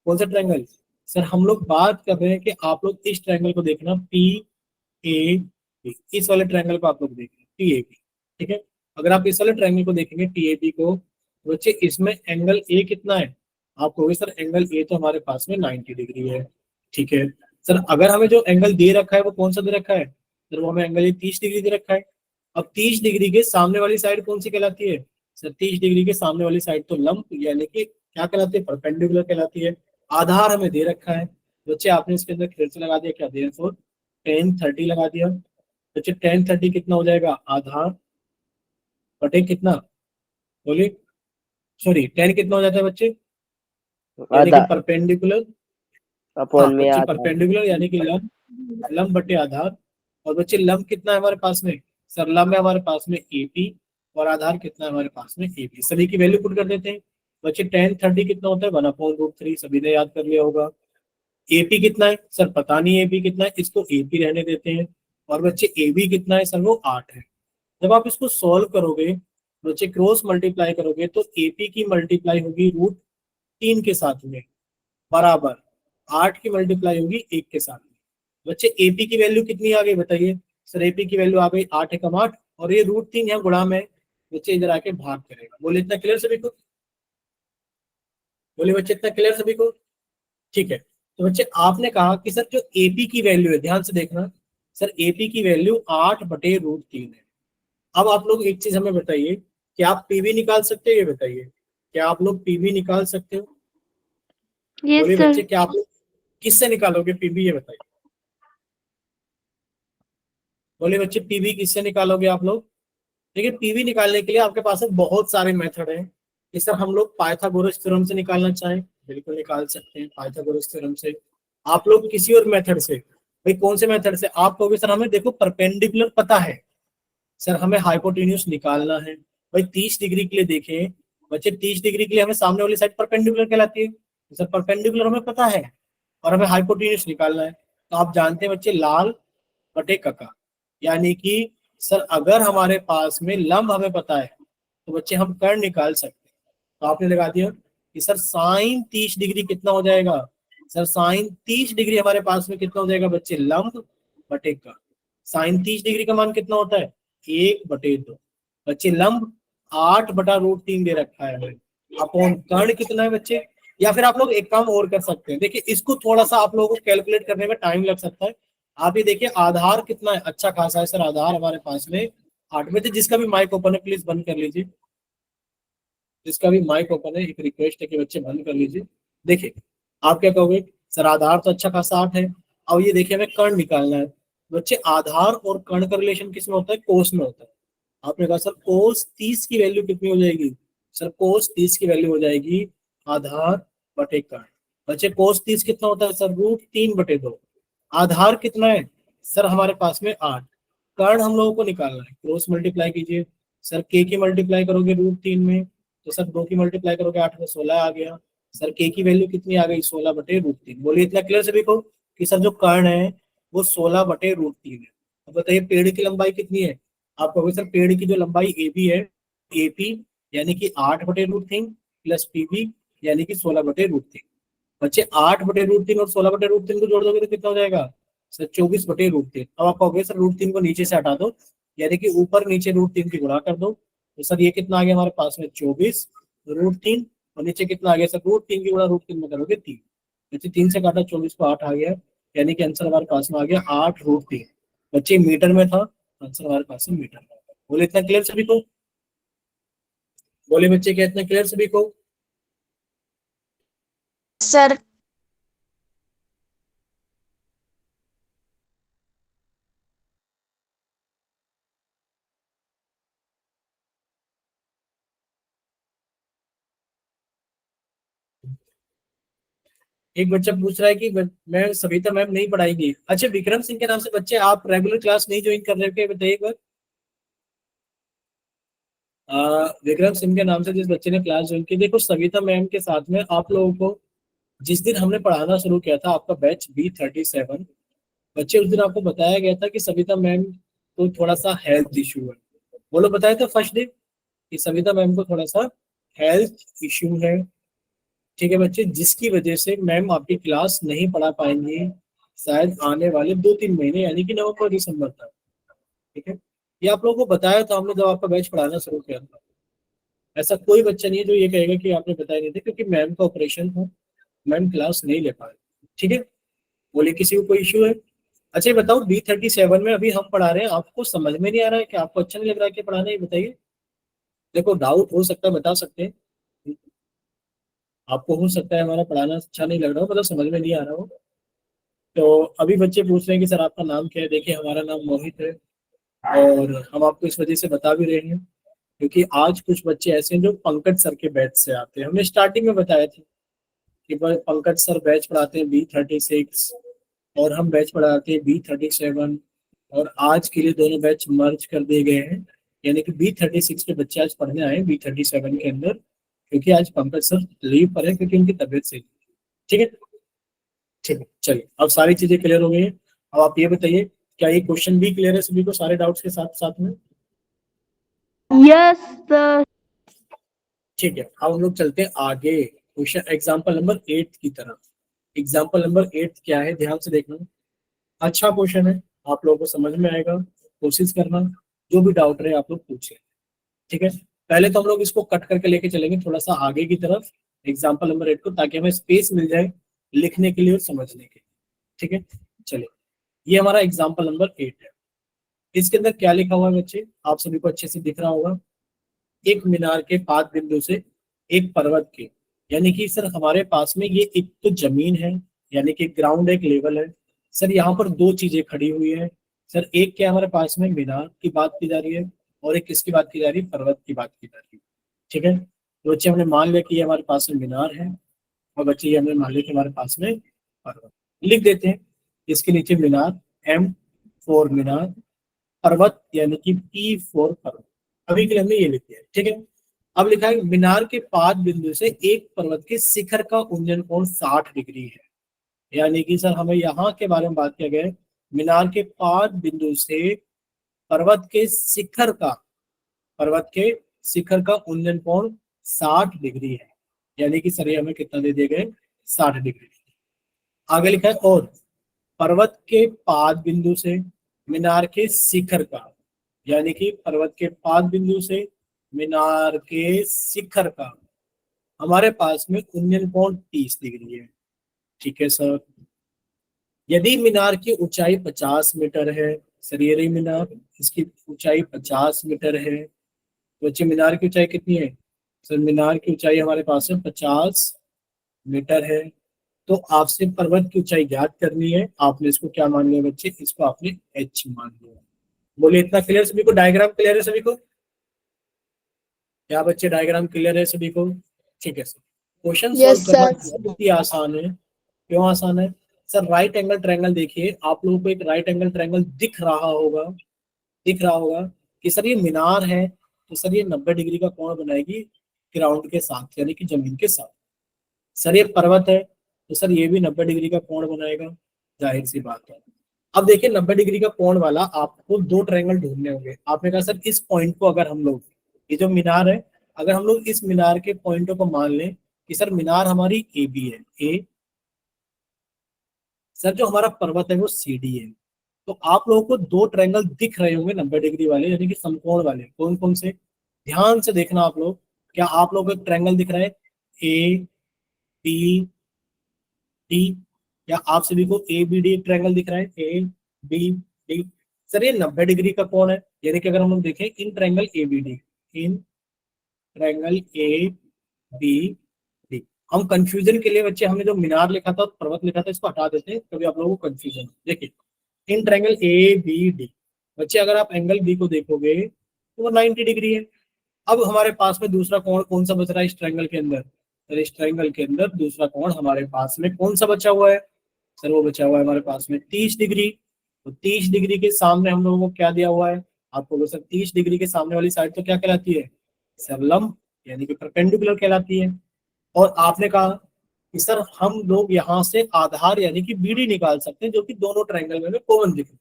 कौन सा ट्रायंगल? सर हम लोग बात कर रहे हैं कि आप लोग इस ट्रायंगल को देखना, पी ए बी, इस वाले ट्रायंगल को आप लोग देखना पी ए बी। ठीक है, अगर आप इस वाले ट्रायंगल को देखेंगे पी ए बी को, तो बच्चे इसमें एंगल ए कितना है? आप कहोगे सर एंगल ए तो हमारे पास में 90 डिग्री है। ठीक है सर, अगर हमें जो एंगल दे रखा है वो कौन सा दे रखा है? सर वो हमें एंगल 30 डिग्री दे रखा है। अब 30 डिग्री के सामने वाली साइड कौन सी कहलाती है? सर 30 डिग्री के सामने वाली साइड तो लंब, यानी कि क्या कहलाती है? परपेंडिकुलर कहलाती है। आधार हमें दे रखा है बच्चे, आपने इसके अंदर फिर से लगा दिया क्या? देयरफॉर tan 30 लगा दिया। बच्चे tan 30 कितना हो जाएगा? आधार बटे कितना? बोलिए, सॉरी tan कितना हो जाता है बच्चे? यानी कि आधा परपेंडिकुलर, हाँ अपॉन में बच्चे आधा। परपेंडिकुलर यानी कि लंब, लंब बटे आधार। और बच्चे लंब कितना है हमारे पास में? सर लंब है हमारे पास में एपी, और आधार कितना है हमारे पास में एबी। सभी की वैल्यू पुट कर देते हैं बच्चे। tan 30 कितना होता है? 1/√3, सभी ने याद कर लिया होगा। एपी कितना है? सर पता नहीं एपी कितना है, इसको एपी रहने देते हैं। और बच्चे एबी कितना है? सर वो 8 है। जब आप इसको सॉल्व करोगे बच्चे, क्रॉस मल्टीप्लाई करोगे, तो एपी की मल्टीप्लाई होगी √3 के साथ में, बराबर 8 की मल्टीप्लाई होगी 1 के साथ में। बच्चे एपी की वैल्यू कितनी आ गई बताइए? सर एपी की वैल्यू आ गई 8 एकम 8, और ये √3 यहाँ गुणा में बच्चे इधर आके भाग करेगा। बोले इतना क्लियर सभी को? बोले बच्चे इतना क्लियर सभी को? ठीक है, तो बच्चे आपने कहा कि सर जो एपी की वैल्यू है, ध्यान से देखना सर, एपी की वैल्यू 8/√3 है। अब आप लोग एक चीज हमें बताइए, क्या आप पीवी निकाल सकते हो? ये बताइए, क्या आप लोग पीवी निकाल सकते हो? Yes, बोलिए sir. बच्चे, क्या आप लोग किससे निकालोगे पीवी? ये बताइए। बोलिए बच्चे, पीवी किससे निकालोगे आप लोग? देखिए पीवी निकालने के लिए आपके पास में बहुत सारे मेथड हैं। इस तरह हम लोग पाइथागोरस थ्योरम से निकालना चाहें, बिल्कुल निकाल सकते हैं पाइथागोरस थ्योरम से। आप लोग किसी और मेथड से, भाई कौन से मेथड से? आप कहोगे सर हमें देखो परपेंडिकुलर पता है, सर हमें हाइपोटेन्यूज निकालना है। भाई 30 डिग्री के लिए देखें बच्चे, 30 डिग्री के लिए हमें सामने वाली साइड परपेंडिकुलर कहलाती है, तो सर परपेंडिकुलर हमें पता है, और हमें हाइपोटेन्यूज निकालना है। तो आप जानते हैं बच्चे लाल बटे कका, यानी कि सर अगर हमारे पास में लंब हमें पता है तो बच्चे हम कर्ण निकाल सकते हैं। तो आपने लगा दिया कि सर साइन 30 डिग्री कितना हो जाएगा? सर साइन 30 डिग्री हमारे पास में कितना हो जाएगा बच्चे? लंब बटे कर्ण। साइन 30 डिग्री का मान कितना होता है? 1/2। बच्चे लंब 8/√3 दे रखा है हमें, अपॉन कर्ण कितना है बच्चे? या फिर आप लोग एक काम और कर सकते हैं, देखिए इसको थोड़ा सा आप लोगों को कैलकुलेट करने में टाइम लग सकता है। आप ये देखिए आधार कितना है? अच्छा खासा है सर आधार हमारे पास में 8 में। जिसका भी माइक ओपन है प्लीज बंद कर लीजिए, जिसका भी माइक ओपन है एक रिक्वेस्ट है कि बच्चे बंद कर लीजिए। देखिए आप क्या कहोगे? सर आधार तो अच्छा खासा 8 है, अब ये देखिए हमें कर्ण निकालना है। बच्चे आधार और कर्ण का रिलेशन किस में होता है? कोस में होता है। आपने कहा सर कोस 30 की वैल्यू कितनी हो जाएगी? सर कोस 30 की वैल्यू हो जाएगी आधार बटे कर्ण। बच्चे कोस 30 कितना होता है? सर √3/2। आधार कितना है? सर हमारे पास में 8, कर्ण हम लोगों को निकालना है, क्रॉस मल्टीप्लाई कीजिए। सर के की मल्टीप्लाई करोगे √3 में, तो सर 2 की मल्टीप्लाई करोगे 8 में 16 आ गया। सर के की वैल्यू कितनी आ गई 16/√3। बोलिए इतना क्लियर सभी को कि सर जो कर्ण है वो 16/√3 है। अब बताइए पेड़ की लंबाई कितनी है। आप कहोगे सर पेड़ की जो लंबाई ए बी है, AP यानी कि 8/√3 प्लस PB यानी कि 16/√3। बच्चे 8/√3 और 16/√3 को जोड़ दोगे तो कितना हो जाएगा सर 24/√3। अब आप कहोगे सर √3 को नीचे से हटा दो, यानी कि ऊपर नीचे √3 की गुणा कर दो। तो सर ये कितना आ गया हमारे पास में 24/√3, और नीचे कितना आ गया सर √3 की गुणा √3 में करोगे 3। बच्चे 3 से काटा 24 को 8 आ गया, यानी कि आंसर हमारे पास में आ गया 8√3। बच्चे मीटर में था, आंसर हमारे पास में मीटर में। बोले इतना क्लियर सभी को। बोले बच्चे क्या इतना क्लियर सभी को। सर। एक बच्चा पूछ रहा है कि मैं सविता मैम नहीं पढ़ाएंगी। अच्छा विक्रम सिंह के नाम से बच्चे आप रेगुलर क्लास नहीं ज्वाइन कर रहे हो क्या, बताइए एक बार। विक्रम सिंह के नाम से जिस बच्चे ने क्लास ज्वाइन की, देखो सविता मैम के साथ में आप लोगों को जिस दिन हमने पढ़ाना शुरू किया था आपका बैच B37, बच्चे उस दिन आपको बताया गया था कि सविता मैम को थोड़ा सा हेल्थ इशू है। बोलो बताया था फर्स्ट डे कि सविता मैम को थोड़ा सा हेल्थ इशू है। ठीक है बच्चे, जिसकी वजह से मैम आपकी क्लास नहीं पढ़ा पाएंगे शायद आने वाले 2-3 महीने, यानी कि नवंबर दिसंबर तक। ठीक है, ये आप लोगों को बताया था हमने जब आपका बैच पढ़ाना शुरू किया था। ऐसा कोई बच्चा नहीं है जो ये कहेगा कि आपने बताया नहीं था, क्योंकि मैम का ऑपरेशन था, मैम क्लास नहीं ले पाए। ठीक है, बोले किसी को कोई इशू है। अच्छा ये बताओ B37 में अभी हम पढ़ा रहे हैं, आपको समझ में नहीं आ रहा है कि आपको अच्छा नहीं लग रहा है कि पढ़ाना, ये बताइए। देखो डाउट हो सकता है, बता सकते हैं। आपको हो सकता है हमारा पढ़ाना अच्छा नहीं लग रहा हो, मतलब समझ में नहीं आ रहा हो। तो अभी बच्चे पूछ रहे हैं कि सर आपका नाम क्या है। देखिए हमारा नाम मोहित है, और हम आपको इस वजह से बता भी रहे हैं क्योंकि आज कुछ बच्चे ऐसे हैं जो पंकज सर के बैच से आते हैं। हमने स्टार्टिंग में बताया था कि पंकज सर बैच पढ़ाते हैं B36 और हम बैच पढ़ाते हैं B37, और आज के लिए दोनों बैच मर्ज कर दिए गए हैं, यानी कि B36 के बच्चे आज पढ़ने आए B37 के अंदर, क्योंकि आज पंकज सर लीव पर है क्योंकि उनकी तबीयत सही। ठीक है, ठीक है चलिए, अब सारी चीजें क्लियर हो गई हैं। अब आप ये बताइए क्या ये क्वेश्चन भी क्लियर है सभी को सारे डाउट्स के साथ साथ में। Yes sir. ठीक है, अब हम लोग चलते हैं आगे क्वेश्चन एग्जाम्पल नंबर 8 की तरफ। एग्जाम्पल नंबर 8 क्या है ध्यान से देखना, अच्छा क्वेश्चन है, आप लोगों को समझ में आएगा, कोशिश करना, जो भी डाउट रहे आप लोग पूछे। ठीक है, पहले तो हम लोग इसको कट करके लेके चलेंगे थोड़ा सा आगे की तरफ एग्जाम्पल नंबर 8 को, ताकि हमें स्पेस मिल जाए लिखने के लिए और समझने के लिए। ठीक है, चलिए ये हमारा एग्जाम्पल नंबर 8 है। इसके अंदर क्या लिखा हुआ है बच्चे, आप सभी को अच्छे से दिख रहा होगा। एक मीनार के पाद बिंदु से एक पर्वत के, यानी कि सर हमारे पास में ये एक तो जमीन है, यानी कि ग्राउंड एक लेवल है। सर यहाँ पर दो चीजें खड़ी हुई है। सर एक क्या हमारे पास में मीनार की बात की जा रही है, और एक किसकी बात की जा रही है, पर्वत की बात की जा रही है। ठीक है, तो बच्चे हमने मान लिया कि ये हमारे पास में मीनार है, और बच्चे ये हमने मान लिया कि हमारे पास में पर्वत। लिख देते हैं इसके नीचे मीनार, M4 मीनार, पर्वत यानी कि P4 पर्वत। अभी के लिए हमने ये लिख दिया। ठीक है, अब लिखा है मीनार के पाद बिंदु से एक पर्वत के शिखर का उन्नयन कोण 60 डिग्री है। यानी कि सर हमें यहाँ के बारे में बात किया गया है, मीनार के पाद बिंदु से पर्वत के शिखर का, पर्वत के शिखर का उन्नयन कोण 60 डिग्री है। यानी कि सर ये हमें कितना दे दिए गए 60 डिग्री। आगे लिखा है और पर्वत के पाद बिंदु से मीनार के शिखर का, यानी कि पर्वत के पाद बिंदु से मीनार के शिखर का हमारे पास में उन्नयन कोण 30 डिग्री है। ठीक है सर, यदि मीनार की ऊंचाई 50 मीटर है, सर ये रही मीनार, इसकी ऊंचाई 50 मीटर है, तो बच्चे मीनार की ऊंचाई कितनी है, सर मीनार की ऊंचाई हमारे पास में 50 मीटर है। तो आपसे पर्वत की ऊंचाई ज्ञात करनी है, आपने इसको क्या मान लिया बच्चे, इसको आपने h मान लिया। बोले इतना क्लियर सभी को, डायग्राम क्लियर है सभी को, क्या बच्चे डायग्राम क्लियर है सभी को। ठीक है सर, क्वेश्चन यस सॉल्व करना सर। बहुत ही आसान है। क्यों आसान है सर, राइट एंगल ट्रायंगल देखिए, आप लोगों को एक राइट एंगल ट्रायंगल दिख रहा होगा, दिख रहा होगा कि सर ये मीनार है, तो सर ये 90 डिग्री का कोण बनाएगी ग्राउंड के साथ, यानी कि जमीन के साथ। सर ये पर्वत है, तो सर ये भी 90 डिग्री का कोण बनाएगा, जाहिर सी बात है। अब देखिए 90 डिग्री का कोण वाला आपको दो ट्रायंगल ढूंढने होंगे। आपने कहा सर इस पॉइंट को अगर हम लोग, ये जो मीनार है, अगर हम लोग इस मीनार के पॉइंटों को मान लें कि सर मीनार हमारी ए बी है, ए, सर जो हमारा पर्वत है वो सी डी है, तो आप लोगों को दो ट्रायंगल दिख रहे होंगे 90 डिग्री वाले, यानी कि समकोण वाले। कौन कौन से, ध्यान से देखना आप लोग। क्या आप लोगों को एक ट्रायंगल दिख रहा है ए बी डी, या आप सभी को ए बी डी ट्रायंगल दिख रहा है ए बी डी? सर ये 90 डिग्री का कोण है, यानी कि अगर हम लोग देखें in triangle A B D, in triangle A B D. हम कंफ्यूजन के लिए बच्चे, हमने जो मीनार लिखा था पर्वत लिखा था, इसको हटा देते हैं, कभी आप लोगों को कंफ्यूजन। देखिए in triangle A B D, बच्चे अगर आप एंगल बी को देखोगे तो वो 90 डिग्री है। अब हमारे पास में दूसरा कोण कौन सा बच रहा है इस ट्रायंगल के अंदर? सर इस ट्रायंगल के अंदर दूसरा कोण हमारे पास में कौन सा बचा हुआ है? सर वो बचा हुआ है हमारे पास में 30 डिग्री। तो 30 डिग्री के सामने हम लोगों को क्या दिया हुआ है आपको? सर 30 डिग्री के सामने वाली साइड तो क्या कहलाती है? सर लंब, यानी कि परपेंडिकुलर कहलाती है। और आपने कहा कि सर हम लोग यहाँ से आधार यानी कि बीडी निकाल सकते हैं, जो कि दोनों ट्रायंगल में कॉमन दिखे।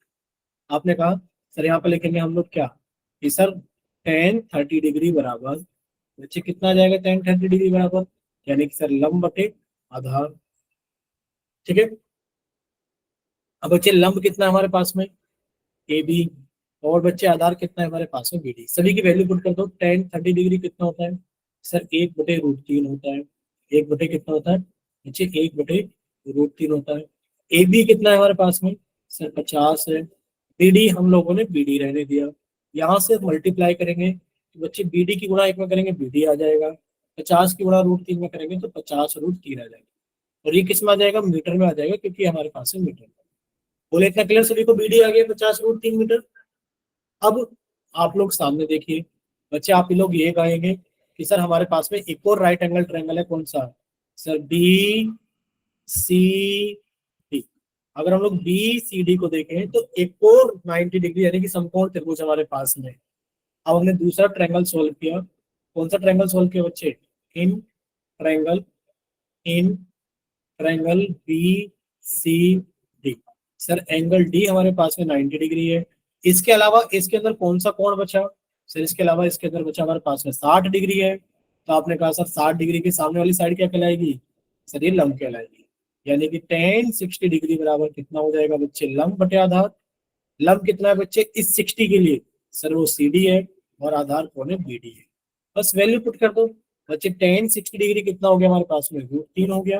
आपने कहा सर यहाँ पे लिखेंगे हम लोग क्या कि सर tan 30 डिग्री बराबर, बच्चे कितना आ जाएगा tan 30 डिग्री बराबर? यानी कि सर लंब बटे आधार। ठीक है, अब बच्चे लंब कितना है हमारे पास में? ए बी, और बच्चे आधार कितना है हमारे पास में? B D. सभी की वैल्यू पुट कर दो। tan 30 डिग्री कितना होता है? सर 1/√3 होता है। 1 बटे कितना होता है बच्चे? 1/√3 होता है। ए बी कितना है हमारे पास में? सर 50 है। बी डी हम लोगों ने बी डी रहने दिया। यहाँ से मल्टीप्लाई करेंगे तो बच्चे बी डी की गुणा 1 में करेंगे बी डी आ जाएगा, 50 की गुणा √3 में करेंगे तो 50√3 आ जाएगा। और ये किस में आ जाएगा? मीटर में आ जाएगा, क्योंकि हमारे पास है मीटर। बोले इतना क्लियर सभी को? बी डी आ गया 50√3 मीटर। अब आप लोग सामने देखिए बच्चे, आप लोग ये कहेंगे कि सर हमारे पास में एक और राइट एंगल ट्रायंगल है, कौन सा? Sir B C D. अगर हम लोग बी सी डी को देखें तो एक और 90 डिग्री यानी कि समकोण त्रिभुज हमारे पास में। अब हमने दूसरा ट्रायंगल सोल्व किया। कौन सा ट्रायंगल सोल्व किया बच्चे? In triangle B C D. Sir angle D हमारे पास में 90 डिग्री है। इसके अलावा इसके अंदर कौन सा कोण बचा? सर इसके अलावा इसके अंदर बचा हमारे पास में 60 डिग्री है। तो आपने कहा सर 60 डिग्री के सामने वाली साइड क्या कहलाएगी? सर ये लंब कहलाएगी। यानी कि tan 60 डिग्री बराबर कितना हो जाएगा बच्चे? लंब बटे आधार। लंब कितना है बच्चे इस 60 के लिए? सर वो सी डी है, और आधार कौन है? बी डी है। बस वैल्यू पुट कर दो बच्चे। tan 60 डिग्री कितना हो गया हमारे पास में? √3 हो गया।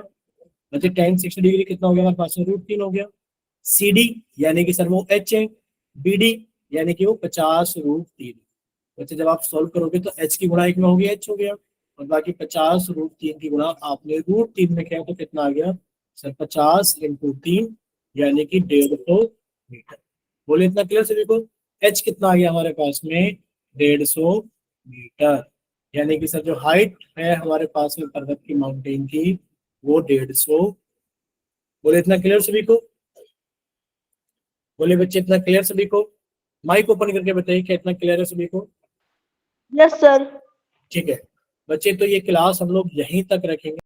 बच्चे tan 60 डिग्री कितना हो गया हमारे पास में? √3 हो गया। सी डी यानी कि सर वो एच है, बी डी यानी कि वो 50√3। बच्चे जब आप सॉल्व करोगे तो एच की गुणा 1 में हो गया, एच हो गया, और बाकी 50√3 की गुणा आपने √3 में किया तो कितना आ गया? सर 50 × 3 यानी कि 150 मीटर। बोले इतना क्लियर सभी को? एच कितना आ गया हमारे पास में? 150 मीटर। यानी कि सर जो हाइट है हमारे पास में पर्वत की, माउंटेन की, वो 150। बोले इतना क्लियर सभी को? बोले बच्चे इतना क्लियर सभी को? माइक ओपन करके बताइए क्या इतना क्लियर है सभी को? Yes sir. ठीक है बच्चे, तो ये क्लास हम लोग यहीं तक रखेंगे।